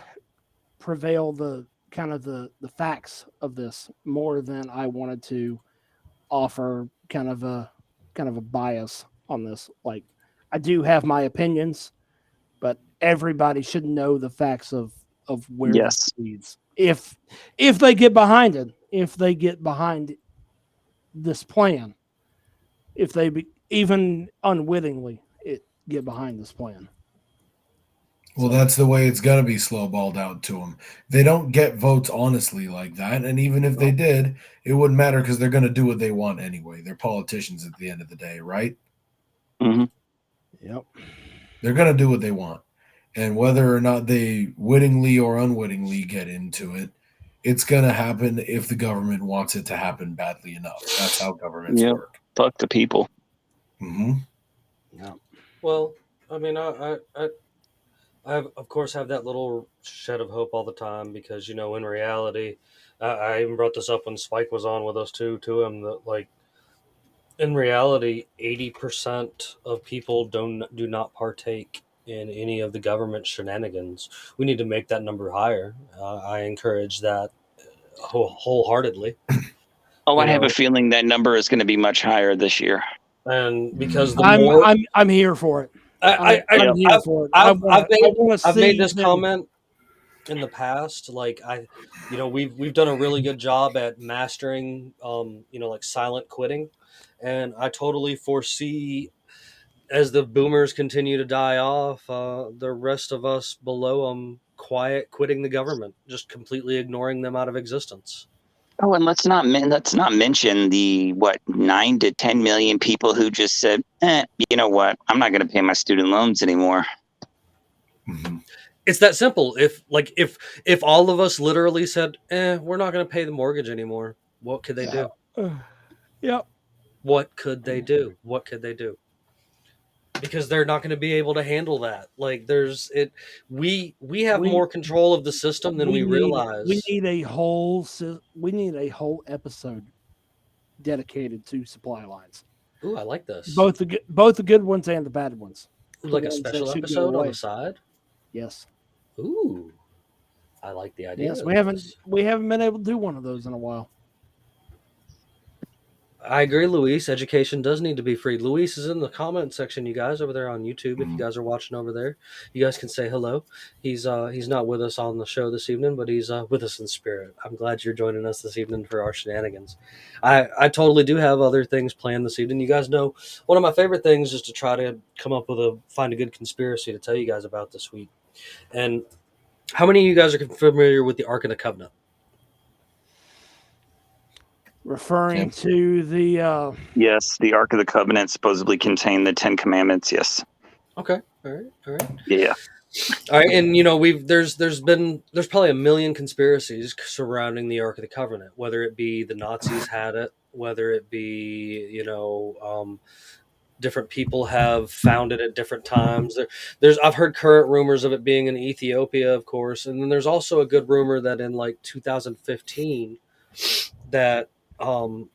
prevail the kind of the facts of this more than I wanted to offer kind of a bias on this. Like, I do have my opinions, but everybody should know the facts of where this leads. If they get behind it, if they get behind this plan, if they even unwittingly get behind this plan. Well, that's the way it's going to be slowballed out to them. They don't get votes honestly like that. And even if they did, it wouldn't matter because they're going to do what they want anyway. They're politicians at the end of the day, right? Mm-hmm. Yep. They're going to do what they want. And whether or not they wittingly or unwittingly get into it, it's going to happen if the government wants it to happen badly enough. That's how governments work. Fuck the people. Mm-hmm. Yeah. Well, I mean, I of course have that little shed of hope all the time because, you know, in reality, I even brought this up when Spike was on with us to him that, like, in reality, 80% of people do not partake in any of the government shenanigans. We need to make that number higher. I encourage that wholeheartedly. Oh, I have a feeling that number is going to be much higher this year. And because I'm here for it. I'm here for it. I've made this comment in the past. Like we've done a really good job at mastering, like silent quitting, and I totally foresee as the boomers continue to die off, the rest of us below them quitting the government, just completely ignoring them out of existence. Oh, and let's not mention the 9 to 10 million people who just said, you know what? I'm not going to pay my student loans anymore. Mm-hmm. It's that simple. If all of us literally said, we're not going to pay the mortgage anymore, what could they do? Yep. What could they do? What could they do? Because they're not going to be able to handle that. Like we have more control of the system than we realize. We need a whole episode dedicated to supply lines. Ooh, I like this. Both the good ones and the bad ones. Like a special episode on the side? Yes. Ooh. I like the idea. Yes, we haven't been able to do one of those in a while. I agree, Luis. Education does need to be free. Luis is in the comment section, you guys, over there on YouTube. If you guys are watching over there, you guys can say hello. He's not with us on the show this evening, but he's with us in spirit. I'm glad you're joining us this evening for our shenanigans. I totally do have other things planned this evening. You guys know one of my favorite things is to try to find a good conspiracy to tell you guys about this week. And how many of you guys are familiar with the Ark of the Covenant? Referring to the yes, the Ark of the Covenant supposedly contained the 10 Commandments. Yes. Okay. All right. Yeah. All right, and there's probably a million conspiracies surrounding the Ark of the Covenant. Whether it be the Nazis had it, whether it be different people have found it at different times. I've heard current rumors of it being in Ethiopia, of course, and then there's also a good rumor that in like 2015 that. All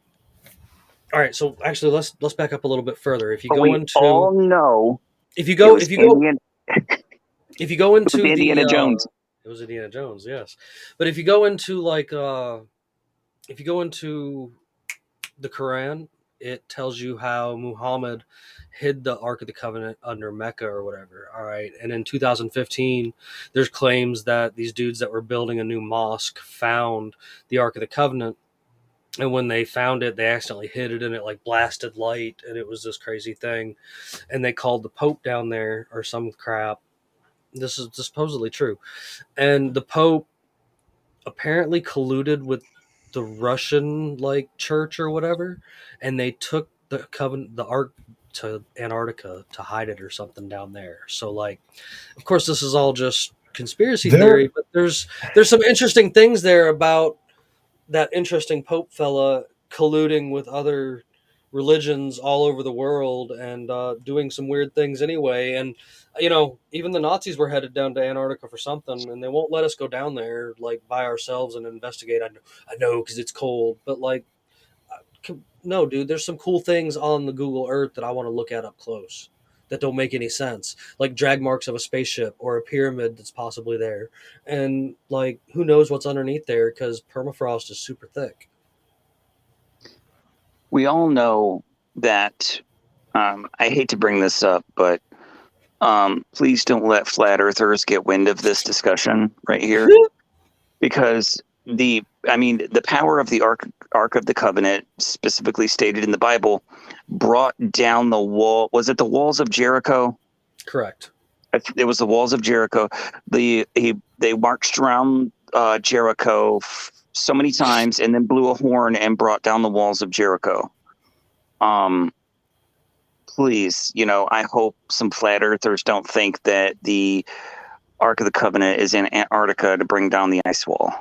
right, so actually, let's back up a little bit further. If you go into Indiana Jones, it was Indiana Jones, yes. But if you go into the Quran, it tells you how Muhammad hid the Ark of the Covenant under Mecca or whatever. All right, and in 2015, there's claims that these dudes that were building a new mosque found the Ark of the Covenant. And when they found it, they accidentally hid it and it like blasted light and it was this crazy thing. And they called the Pope down there or some crap. This is supposedly true. And the Pope apparently colluded with the Russian like church or whatever. And they took the Ark to Antarctica to hide it or something down there. So like, of course, this is all just conspiracy theory, but there's some interesting things there about that interesting Pope fella colluding with other religions all over the world and doing some weird things anyway. And, even the Nazis were headed down to Antarctica for something and they won't let us go down there like by ourselves and investigate. I know because it's cold, but like, no, dude, there's some cool things on the Google Earth that I want to look at up close that don't make any sense, like drag marks of a spaceship or a pyramid that's possibly there. And like, who knows what's underneath there because permafrost is super thick. We all know that, I hate to bring this up, but please don't let flat earthers get wind of this discussion right here. Because the power of the Ark of the Covenant, specifically stated in the Bible, brought down the wall. Was it the walls of Jericho? Correct. It was the walls of Jericho. They marched around Jericho so many times, and then blew a horn and brought down the walls of Jericho. Please, I hope some flat earthers don't think that the Ark of the Covenant is in Antarctica to bring down the ice wall.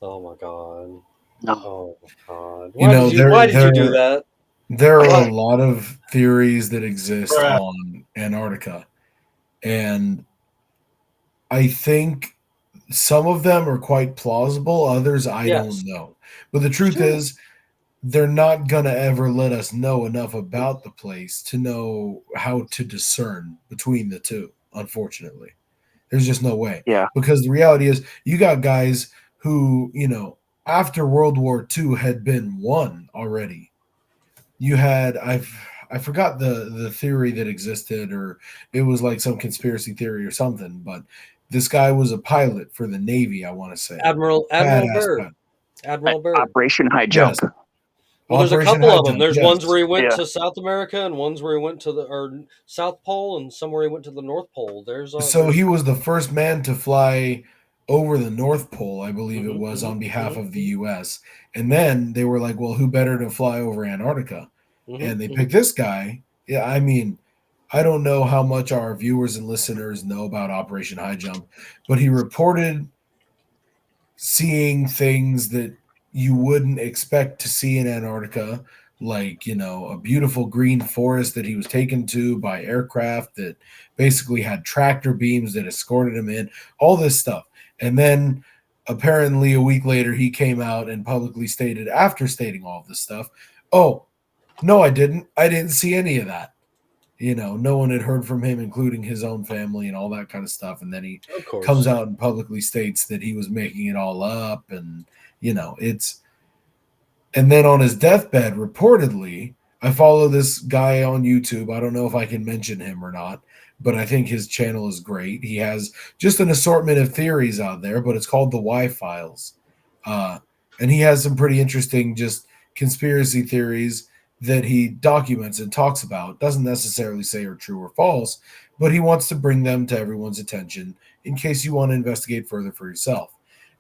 Oh my god. No. Oh my god. Why Did you do that? There are a lot of theories that exist on Antarctica, and I think some of them are quite plausible. Others I don't know. But the truth is, they're not going to ever let us know enough about the place to know how to discern between the two, unfortunately. There's just no way. Yeah. Because the reality is, you got guys who, after World War II had been won already. You had, I forgot the theory that existed, or it was like some conspiracy theory or something, but this guy was a pilot for the Navy, I want to say. Admiral Byrd. Pilot. Admiral Byrd. Operation High Jump. Yes. Well, there's a couple of them. There's ones where he went Yeah. to South America, and ones where he went to the South Pole, and somewhere he went to the North Pole. So he was the first man to fly over the North Pole, I believe it was, on behalf of the U.S. And then they were like, well, who better to fly over Antarctica? And they picked this guy. Yeah, I mean, I don't know how much our viewers and listeners know about Operation High Jump, but he reported seeing things that you wouldn't expect to see in Antarctica, like, a beautiful green forest that he was taken to by aircraft that basically had tractor beams that escorted him in, all this stuff. And then apparently a week later, he came out and publicly stated, after stating all of this stuff, oh, no, I didn't see any of that. No one had heard from him, including his own family and all that kind of stuff. And then he comes out and publicly states that he was making it all up. And, and then on his deathbed, reportedly, I follow this guy on YouTube. I don't know if I can mention him or not, but I think his channel is great. He has just an assortment of theories out there, but it's called the Y Files. And he has some pretty interesting just conspiracy theories that he documents and talks about. Doesn't necessarily say are true or false, but he wants to bring them to everyone's attention in case you want to investigate further for yourself.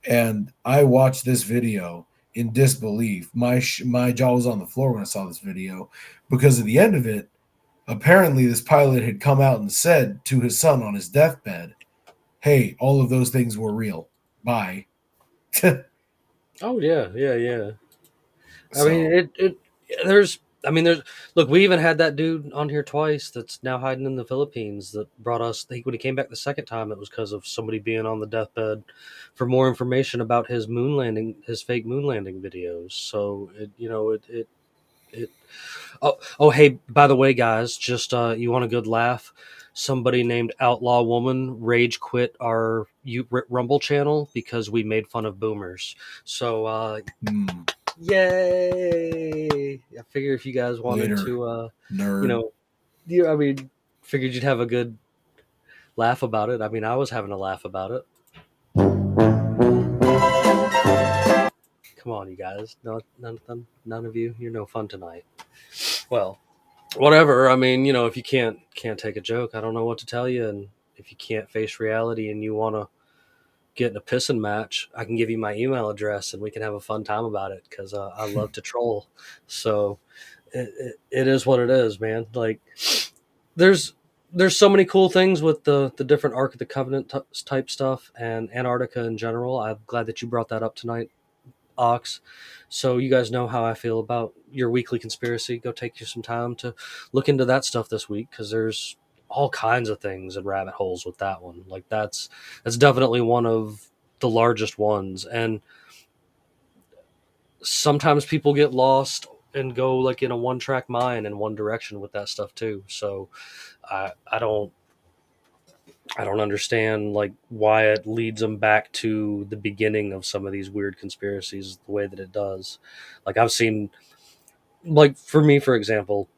And I watched this video in disbelief. My jaw was on the floor when I saw this video, because at the end of it, apparently this pilot had come out and said to his son on his deathbed, hey, all of those things were real. Bye. Oh, yeah. There's look, we even had that dude on here twice that's now hiding in the Philippines that brought us, when he came back the second time, it was because of somebody being on the deathbed for more information about his fake moon landing videos. So hey, by the way, guys, just you want a good laugh? Somebody named Outlaw Woman rage quit our Rumble channel because we made fun of boomers. So yay! I figure if you guys wanted to, nerd. Figured you'd have a good laugh about it. I mean, I was having a laugh about it. Come on, you guys. None of you. You're no fun tonight. Well, whatever. I mean, if you can't take a joke, I don't know what to tell you. And if you can't face reality and you want to get in a pissing match, I can give you my email address and we can have a fun time about it, because I love to troll. So it is what it is, man. Like, there's so many cool things with the different Ark of the Covenant type stuff and Antarctica in general. I'm glad that you brought that up tonight, Ox. So you guys know how I feel about your weekly conspiracy. Go take you some time to look into that stuff this week, because there's all kinds of things and rabbit holes with that one. Like, that's definitely one of the largest ones. And sometimes people get lost and go like in a one-track mind in one direction with that stuff too. So I don't understand like why it leads them back to the beginning of some of these weird conspiracies the way that it does. Like, I've seen, like, for me, for example,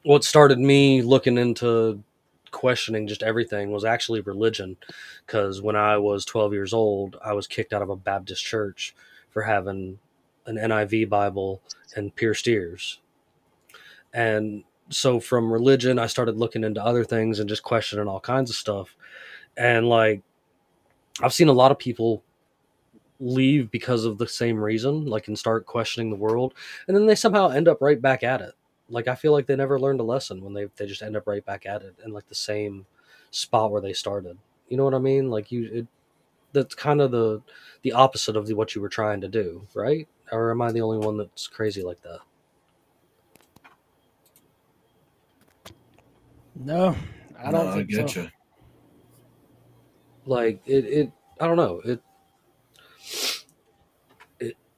what started me looking into questioning just everything was actually religion. Because when I was 12 years old, I was kicked out of a Baptist church for having an NIV Bible and pierced ears. And so from religion, I started looking into other things and just questioning all kinds of stuff. And like, I've seen a lot of people leave because of the same reason, like, and start questioning the world, and then they somehow end up right back at it. Like, I feel like they never learned a lesson when they just end up right back at it in like the same spot where they started. You know what I mean? Like, that's kind of the opposite of what you were trying to do, right? Or am I the only one that's crazy like that? No, I don't No, I think get so. you. Like, it I don't know.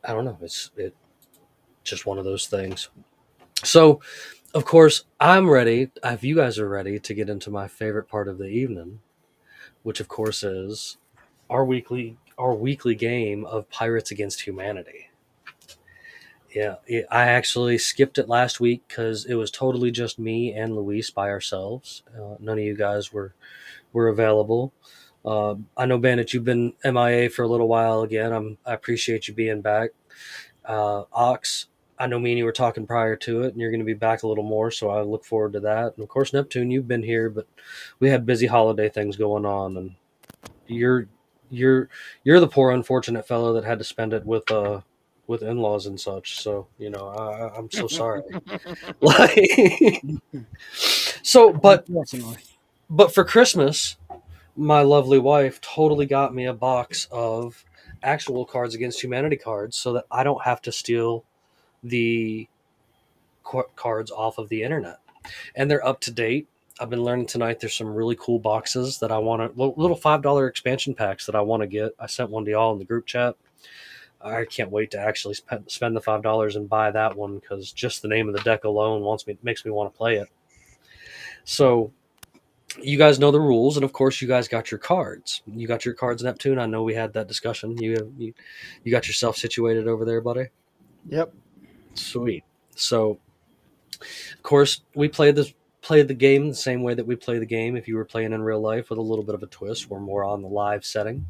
I don't know. It's just one of those things. So, of course, I'm ready. If you guys are ready to get into my favorite part of the evening, which of course is our weekly game of Pirates Against Humanity. Yeah, I actually skipped it last week because it was totally just me and Luis by ourselves. None of you guys were available. I know, Bandit, you've been MIA for a little while again. I appreciate you being back. Ox, I know me and you were talking prior to it, and you're going to be back a little more, so I look forward to that. And of course, Neptune, you've been here, but we had busy holiday things going on, and you're the poor unfortunate fellow that had to spend it with in-laws and such. So I'm so sorry. Like, so, but for Christmas, my lovely wife totally got me a box of actual Cards Against Humanity cards so that I don't have to steal the cards off of the internet. And they're up to date. I've been learning tonight there's some really cool boxes that I want to, little $5 expansion packs that I want to get. I sent one to y'all in the group chat. I can't wait to actually spend the $5 and buy that one, because just the name of the deck alone makes me want to play it. So you guys know the rules, and of course you guys got your cards. You got your cards, Neptune. I know we had that discussion. You got yourself situated over there, buddy? Yep. Sweet. So, of course, we played the game the same way that we play the game if you were playing in real life, with a little bit of a twist. We're more on the live setting.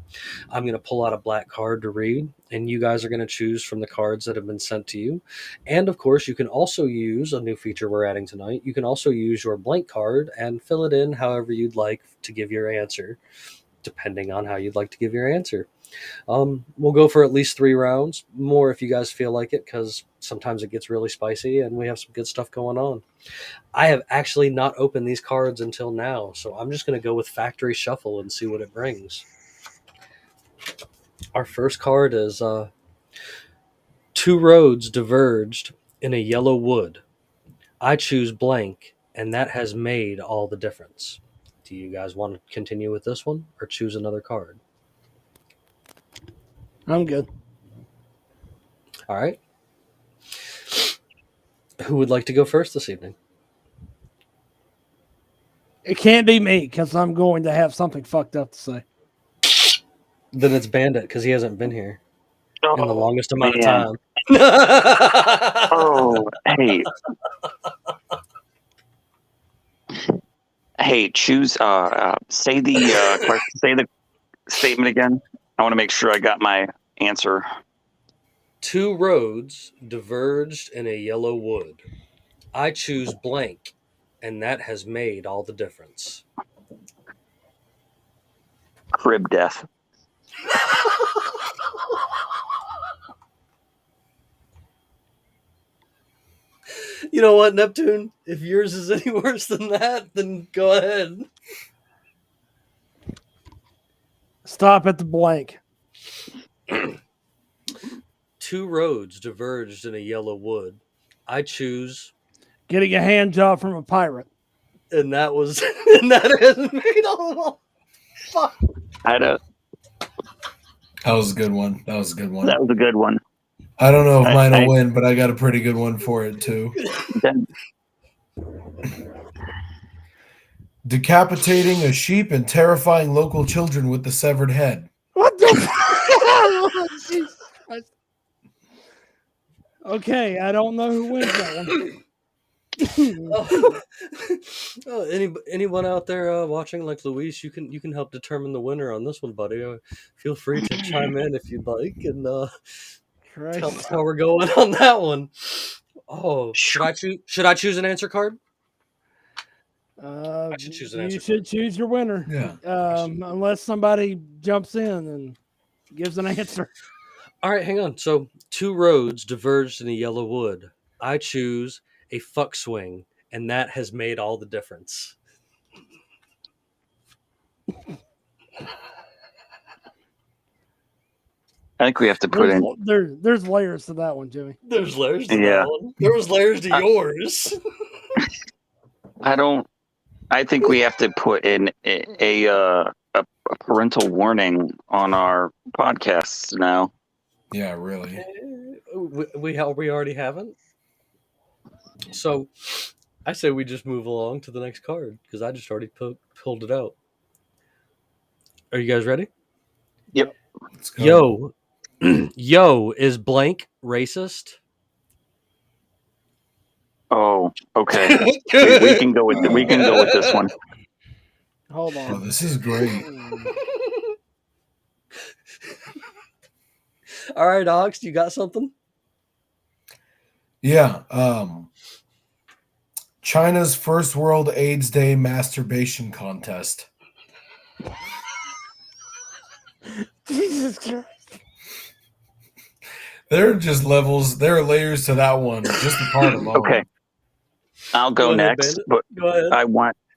I'm going to pull out a black card to read, and you guys are going to choose from the cards that have been sent to you. And of course, you can also use a new feature we're adding tonight. You can also use your blank card and fill it in however you'd like to give your answer, depending on how you'd like to give your answer. We'll go for at least 3 rounds, more if you guys feel like it, because sometimes it gets really spicy and we have some good stuff going on. I have actually not opened these cards until now, so I'm just going to go with Factory Shuffle and see what it brings. Our first card is 2 roads diverged in a yellow wood. I choose blank, and that has made all the difference. Do you guys want to continue with this one or choose another card? I'm good. All right. Who would like to go first this evening? It can't be me, because I'm going to have something fucked up to say. Then it's Bandit, because he hasn't been here in the longest amount of man. time. Oh, hey. Hey, choose say the statement again. I want to make sure I got my answer. 2 roads diverged in a yellow wood. I choose blank, and that has made all the difference. Crib death. You know what, Neptune? If yours is any worse than that, then go ahead. Stop at the blank. 2 roads diverged in a yellow wood. I choose... Getting a hand job from a pirate. And that has made all... Fuck. That was a good one. That was a good one. That was a good one. I don't know if mine will win, but I got a pretty good one for it too. Decapitating a sheep and terrifying local children with the severed head. What the Jesus Christ. Okay, I don't know who wins that one. Anyone out there watching, like Luis, you can help determine the winner on this one, buddy. Feel free to chime in if you'd like, and tell us how we're going on that one. Oh, should I choose an answer card? I should choose an answer. You should choose your winner. Yeah. Unless somebody jumps in and gives an answer. All right, hang on. So 2 roads diverged in a yellow wood. I choose a fuck swing, and that has made all the difference. I think we have to put in. There's layers to that one, Jimmy. There's layers to Yeah. that one. There was layers to yours. I think we have to put in a parental warning on our podcasts now. Yeah, really. We already haven't. So I say we just move along to the next card because I just already pulled it out. Are you guys ready? Yep. Let's go. Yo, yo, is blank racist? Oh, okay. we can go with this one. Hold Oh, on. this is great. All right, Ox, you got something? Yeah. China's first World AIDS Day masturbation contest. Jesus Christ. There are just levels. There are layers to that one. Just the part alone. Okay. I'll go Go ahead, next, Bandit. but Go ahead.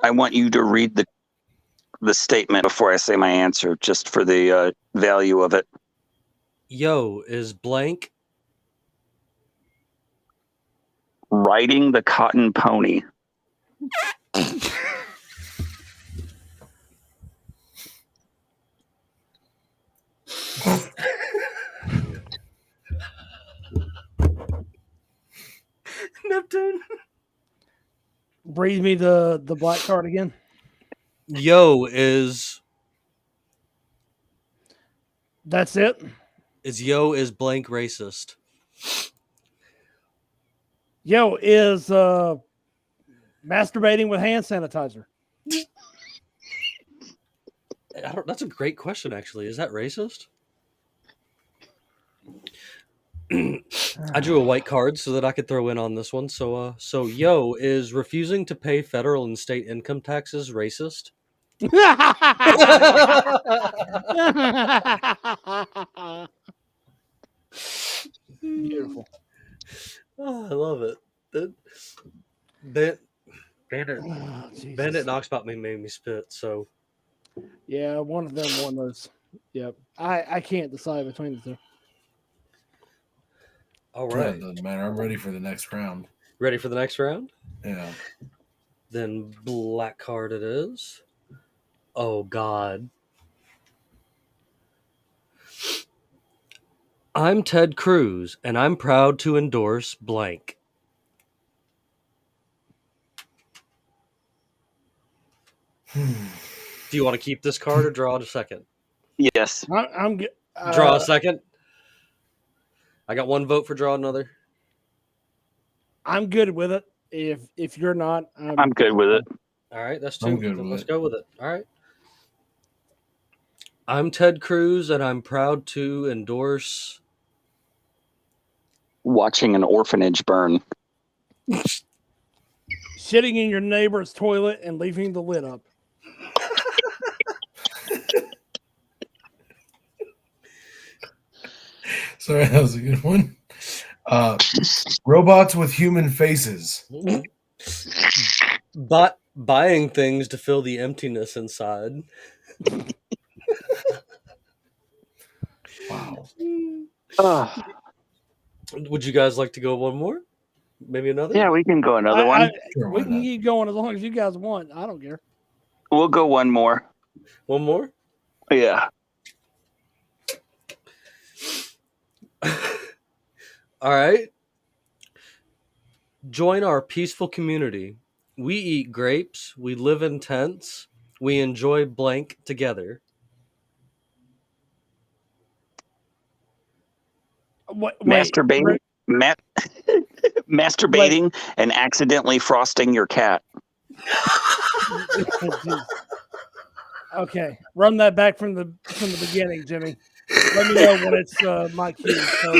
I want you to read the statement before I say my answer, just for the value of it. Yo, is blank Riding the cotton pony. Neptune? Read me the black card again. Yo, is That's it. is blank racist? Yo, is masturbating with hand sanitizer. That's a great question, actually. Is that racist? I drew a white card so that I could throw in on this one. So yo, is refusing to pay federal and state income taxes racist? Beautiful. Oh, I love it. Bandit Oh, Jesus. Bandit and Oxbot made me spit. So Yeah, one of them won those. Yep. I can't decide between the two. all Yeah, right, it doesn't matter. I'm ready for the next round. ready for the next round? Yeah. Then black card it is. Oh God. I'm Ted Cruz, and I'm proud to endorse blank. Do you want to keep this card or draw it a second? Yes. I'm good. Draw a second. I got one vote for draw another. I'm good with it. If you're not, I'm good with it. All right, that's two. I'm good Then with let's it. go with it. All right. I'm Ted Cruz, and I'm proud to endorse. Watching an orphanage burn. shitting in your neighbor's toilet and leaving the lid up. Sorry, that was a good one. Robots with human faces. But buying things to fill the emptiness inside. Wow. Would you guys like to go one more? Maybe another? Yeah, we can go another one. Sure, We why can not? keep going as long as you guys want. I don't care. We'll go one more. One more? Yeah. All right. Join our peaceful community. We eat grapes. We live in tents. We enjoy blank together. Masturbating, masturbating, and accidentally frosting your cat. Okay, run that back from the beginning, Jimmy. Let me know when it's my cue. So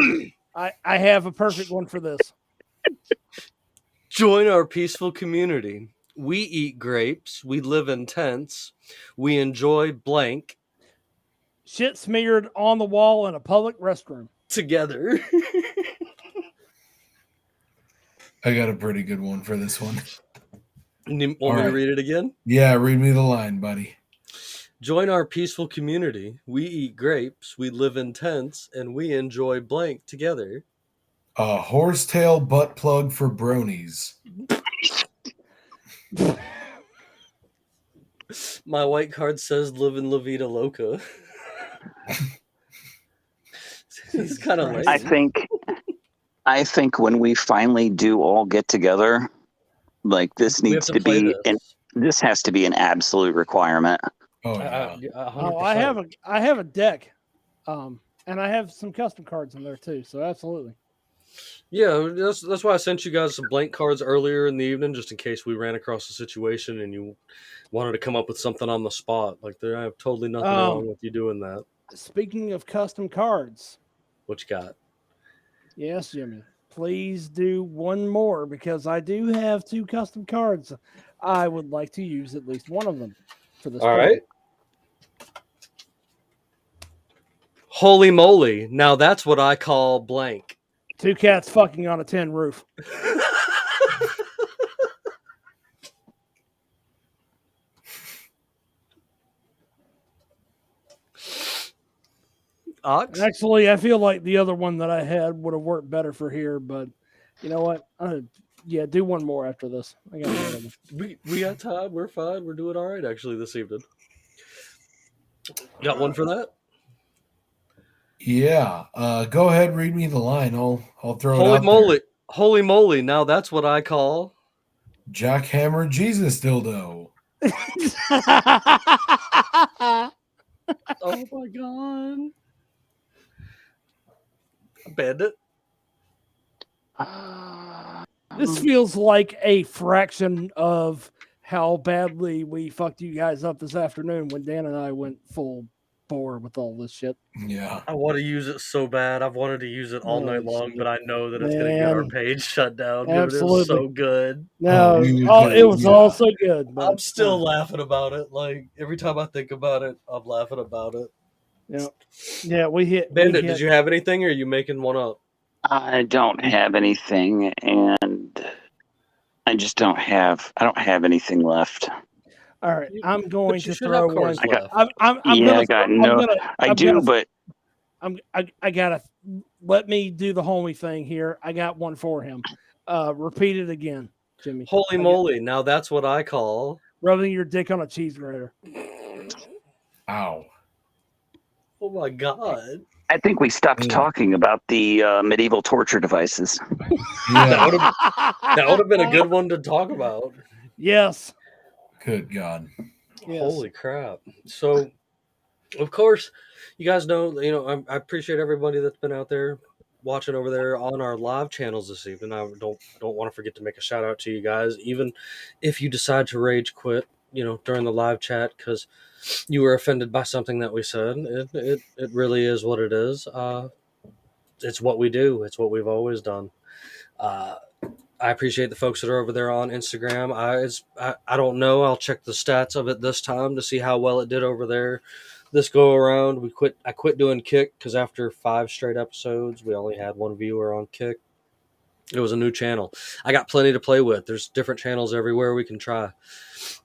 I have a perfect one for this. Join our peaceful community. We eat grapes. We live in tents. We enjoy blank Shit smeared on the wall in a public restroom. together. I got a pretty good one for this one. You want All me to right. read it again? Yeah, read me the line, buddy. Join our peaceful community. We eat grapes. We live in tents. And we enjoy blank together. A horsetail butt plug for bronies. My white card says live in La Vida Loca. He's kind of Christ. lame. I think when we finally do all get together, like this We have needs to to play be this. this has to be an absolute requirement. Oh, yeah. 100%. I have a deck, and I have some custom cards in there too. So absolutely. Yeah, that's why I sent you guys some blank cards earlier in the evening, just in case we ran across a situation and you wanted to come up with something on the spot. Like, I have totally nothing wrong with you doing that. Speaking of custom cards, What you got? yes, Jimmy, please do one more because I do have 2 custom cards. I would like to use at least one of them for this. All right. Holy moly! Now that's what I call blank. 2 cats fucking on a tin roof. Ox? Actually, I feel like the other one that I had would have worked better for here, but you know what? Yeah, do one more after this. I got one of them. We got time. We're fine. We're doing all right actually this evening. Got one for that? Yeah. Go ahead, read me the line. I'll throw it out Holy moly! there. Holy moly! Now that's what I call Jackhammer Jesus dildo. Oh my god! Bandit. This feels like a fraction of how badly we fucked you guys up this afternoon when Dan and I went full bore with all this shit. Yeah. I want to use it so bad. I've wanted to use it all night long, shit. but I know that it's going to get our Man. page shut down. Absolutely. It is so good. No, Oh, it was yeah. all so good. But, I'm still laughing about it. Like, every time I think about it, I'm laughing about it. Yeah, we hit. Bandit, did you have anything, or are you making one up? I don't have anything, and I don't have anything left. All right, I'm going to throw one. I gotta let me do the homie thing here. I got one for him. Repeat it again, Jimmy. Holy moly! Now that's what I call rubbing your dick on a cheese grater. Ow! Oh my god! I think we stopped talking about the medieval torture devices. Yeah. That would have been a good one to talk about. Yes. Good God. Yes. Holy crap! So, of course, you guys know. I appreciate everybody that's been out there watching over there on our live channels this evening. I don't want to forget to make a shout out to you guys, even if you decide to rage quit, during the live chat because you were offended by something that we said. It really is what it is. It's what we do. It's what we've always done. I appreciate the folks that are over there on Instagram. I don't know. I'll check the stats of it this time to see how well it did over there. This go around, I quit doing Kick because after 5 straight episodes, we only had 1 viewer on Kick. It was a new channel. I got plenty to play with. There's different channels everywhere we can try.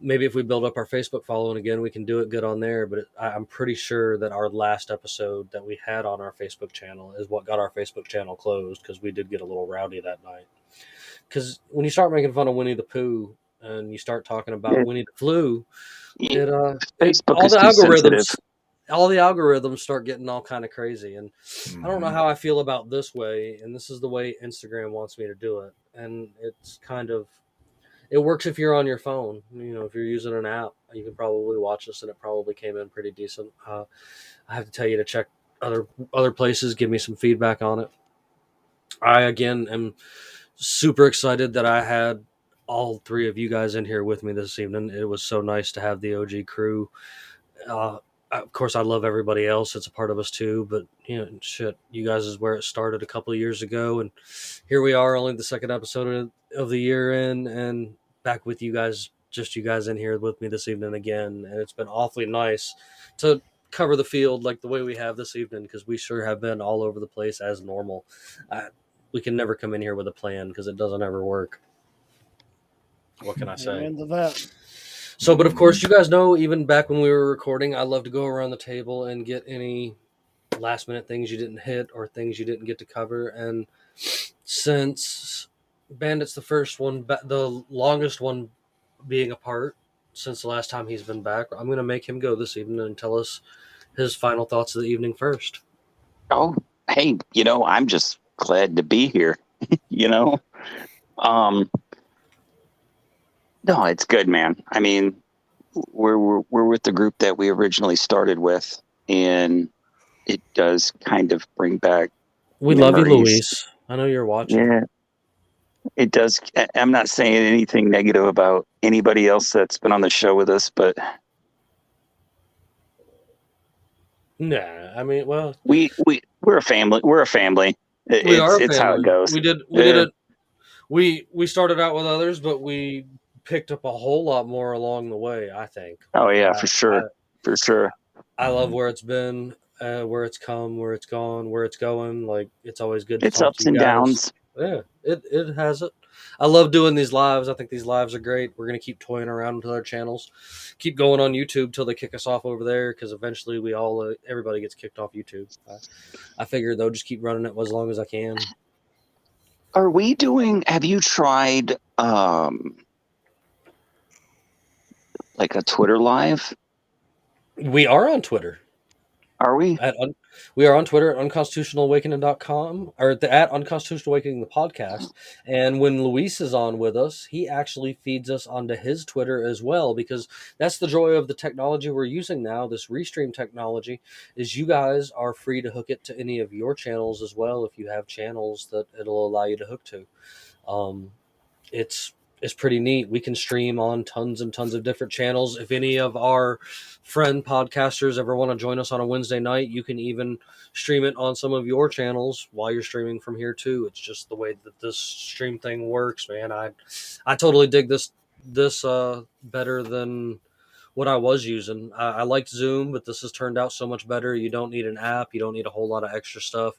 Maybe if we build up our Facebook following again, we can do it good on there. But I'm pretty sure that our last episode that we had on our Facebook channel is what got our Facebook channel closed because we did get a little rowdy that night. Because when you start making fun of Winnie the Pooh and you start talking about Winnie the Flu, all the algorithms start getting all kind of crazy. And I don't know how I feel about this way. And this is the way Instagram wants me to do it. And it's it works if you're on your phone. If you're using an app, you can probably watch this, and it probably came in pretty decent. I have to tell you to check other places. Give me some feedback on it. I again am super excited that I had all 3 of you guys in here with me this evening. It was so nice to have the OG crew. Of course, I love everybody else. It's a part of us too, but you guys is where it started a couple of years ago, and here we are, only the 2nd episode of the year in, and back with you guys just you guys in here with me this evening again, and it's been awfully nice to cover the field like the way we have this evening, because we sure have been all over the place as normal. We can never come in here with a plan because it doesn't ever work. What can I say? Amen to that. So, but of course, you guys know, even back when we were recording, I love to go around the table and get any last minute things you didn't hit or things you didn't get to cover. And since Bandit's the first one, the longest one being apart since the last time he's been back, I'm going to make him go this evening and tell us his final thoughts of the evening first. Oh, hey, I'm just glad to be here. No, it's good, man. I mean, we're with the group that we originally started with, and it does kind of bring back. We memories. love you, Luis. I know you're watching. Yeah, it does. I'm not saying anything negative about anybody else that's been on the show with us, but nah, I mean, well, we're a family. We're a family. It's how it goes. We did it. We started out with others, but we picked up a whole lot more along the way, I think. Oh yeah, for sure. For sure. I love where it's been, where it's come, where it's gone, where it's going. Like, it's always good to It's talk ups to you and guys. downs. Yeah, it has it. I love doing these lives. I think these lives are great. We're going to keep toying around with other channels. Keep going on YouTube till they kick us off over there, because eventually everybody gets kicked off YouTube. I figure they'll just keep running it as long as I can. Have you tried like a Twitter live? We are on Twitter. Are we? We are on Twitter at unconstitutionalawakening.com, or at Unconstitutional Awakening the podcast. And when Luis is on with us, he actually feeds us onto his Twitter as well, because that's the joy of the technology we're using now, this restream technology, is you guys are free to hook it to any of your channels as well if you have channels that it'll allow you to hook to. It's pretty neat. We can stream on tons and tons of different channels. If any of our friend podcasters ever want to join us on a Wednesday night, you can even stream it on some of your channels while you're streaming from here too. It's just the way that this stream thing works, man. I totally dig this better than what I was using. I liked Zoom, but this has turned out so much better. You don't need an app. You don't need a whole lot of extra stuff.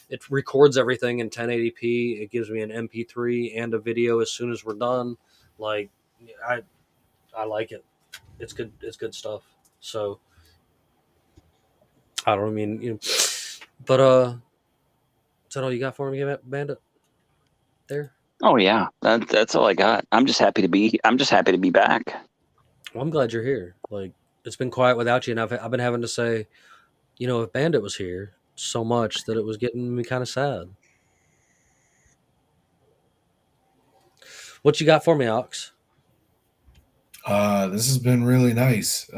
It records everything in 1080p. It gives me an MP3 and a video as soon as we're done. Like, I like it. It's good. It's good stuff. So I don't mean, but is that all you got for me, Bandit? There. Oh yeah, that's all I got. I'm just happy to be back. Well, I'm glad you're here. Like, it's been quiet without you, and I've been having to say, if Bandit was here so much that it was getting me kind of sad. What you got for me, Ox? This has been really nice.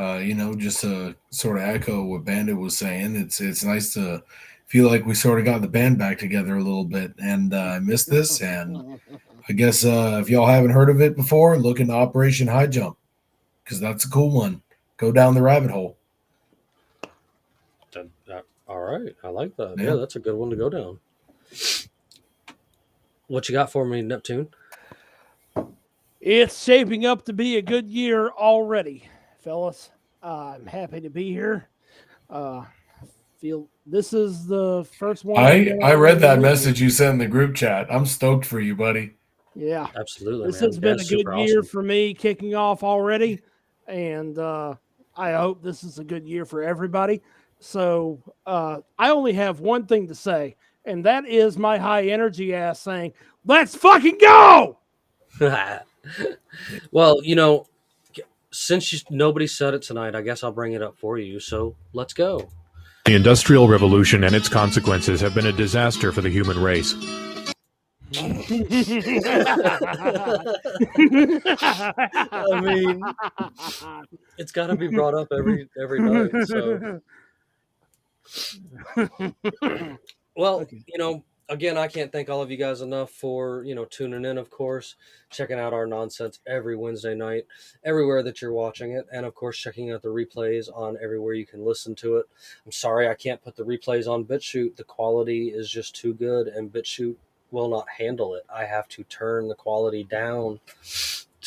Just to sort of echo what Bandit was saying, it's nice to feel like we sort of got the band back together a little bit, and I missed this. And I guess if y'all haven't heard of it before, look into Operation High Jump, because that's a cool one. Go down the rabbit hole. All right, I like that. Yeah, that's a good one to go down. What you got for me, Neptune? It's shaping up to be a good year already, fellas. I'm happy to be here. Feel this is the first one. I read that message you sent in the group chat. I'm stoked for you, buddy. Yeah, absolutely. This has been a good year for me, kicking off already, and I hope this is a good year for everybody. So I only have one thing to say, and that is my high energy ass saying, "Let's fucking go!" Well, since nobody said it tonight, I guess I'll bring it up for you. So let's go. The Industrial Revolution and its consequences have been a disaster for the human race. I mean, it's got to be brought up every night. So, well, okay. Again, I can't thank all of you guys enough for, tuning in, of course, checking out our nonsense every Wednesday night, everywhere that you're watching it, and, of course, checking out the replays on everywhere you can listen to it. I'm sorry I can't put the replays on BitChute. The quality is just too good, and BitChute will not handle it. I have to turn the quality down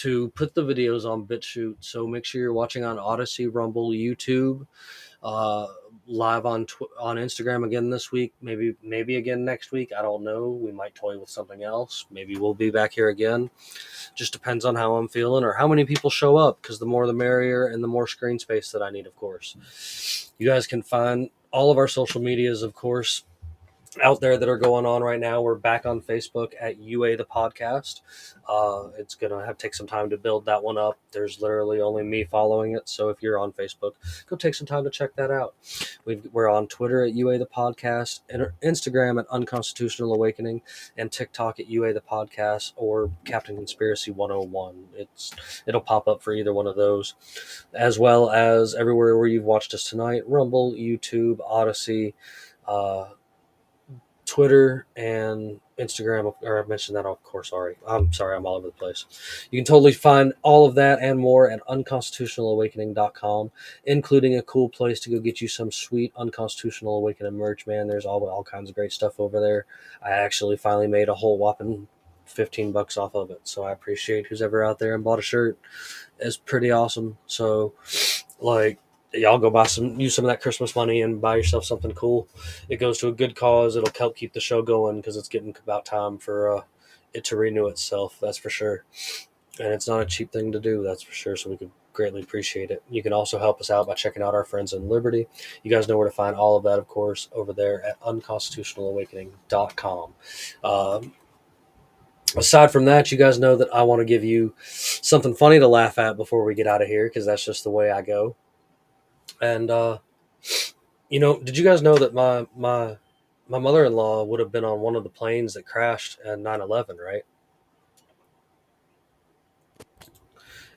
to put the videos on BitChute. So make sure you're watching on Odyssey, Rumble, YouTube, live on Instagram again this week. Maybe again next week. I don't know. We might toy with something else. Maybe we'll be back here again. Just depends on how I'm feeling or how many people show up, because the more the merrier, and the more screen space that I need, of course. You guys can find all of our social medias, of course, out there that are going on right now. We're back on Facebook at UA the Podcast. It's gonna have to take some time to build that one up. There's literally only me following it, so if you're on Facebook, go take some time to check that out. We're on Twitter at UA the Podcast, and Instagram at Unconstitutional Awakening, and TikTok at UA the Podcast or Captain Conspiracy 101. It'll pop up for either one of those, as well as everywhere where you've watched us tonight: Rumble, YouTube, Odyssey, Twitter, and Instagram. Or I mentioned that, of course, already. I'm sorry, I'm all over the place. You can totally find all of that and more at unconstitutionalawakening.com, including a cool place to go get you some sweet Unconstitutional Awakening merch, man. There's all kinds of great stuff over there. I actually finally made a whole whopping $15 off of it, so I appreciate who's ever out there and bought a shirt. It's pretty awesome. So, y'all go use some of that Christmas money and buy yourself something cool. It goes to a good cause. It'll help keep the show going, because it's getting about time for it to renew itself. That's for sure. And it's not a cheap thing to do, that's for sure. So we could greatly appreciate it. You can also help us out by checking out our friends in Liberty. You guys know where to find all of that, of course, over there at unconstitutionalawakening.com. Aside from that, you guys know that I want to give you something funny to laugh at before we get out of here, because that's just the way I go. And, did you guys know that my mother-in-law would have been on one of the planes that crashed at 9/11, right?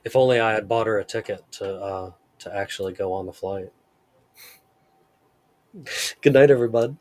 If only I had bought her a ticket to actually go on the flight. Good night, everybody.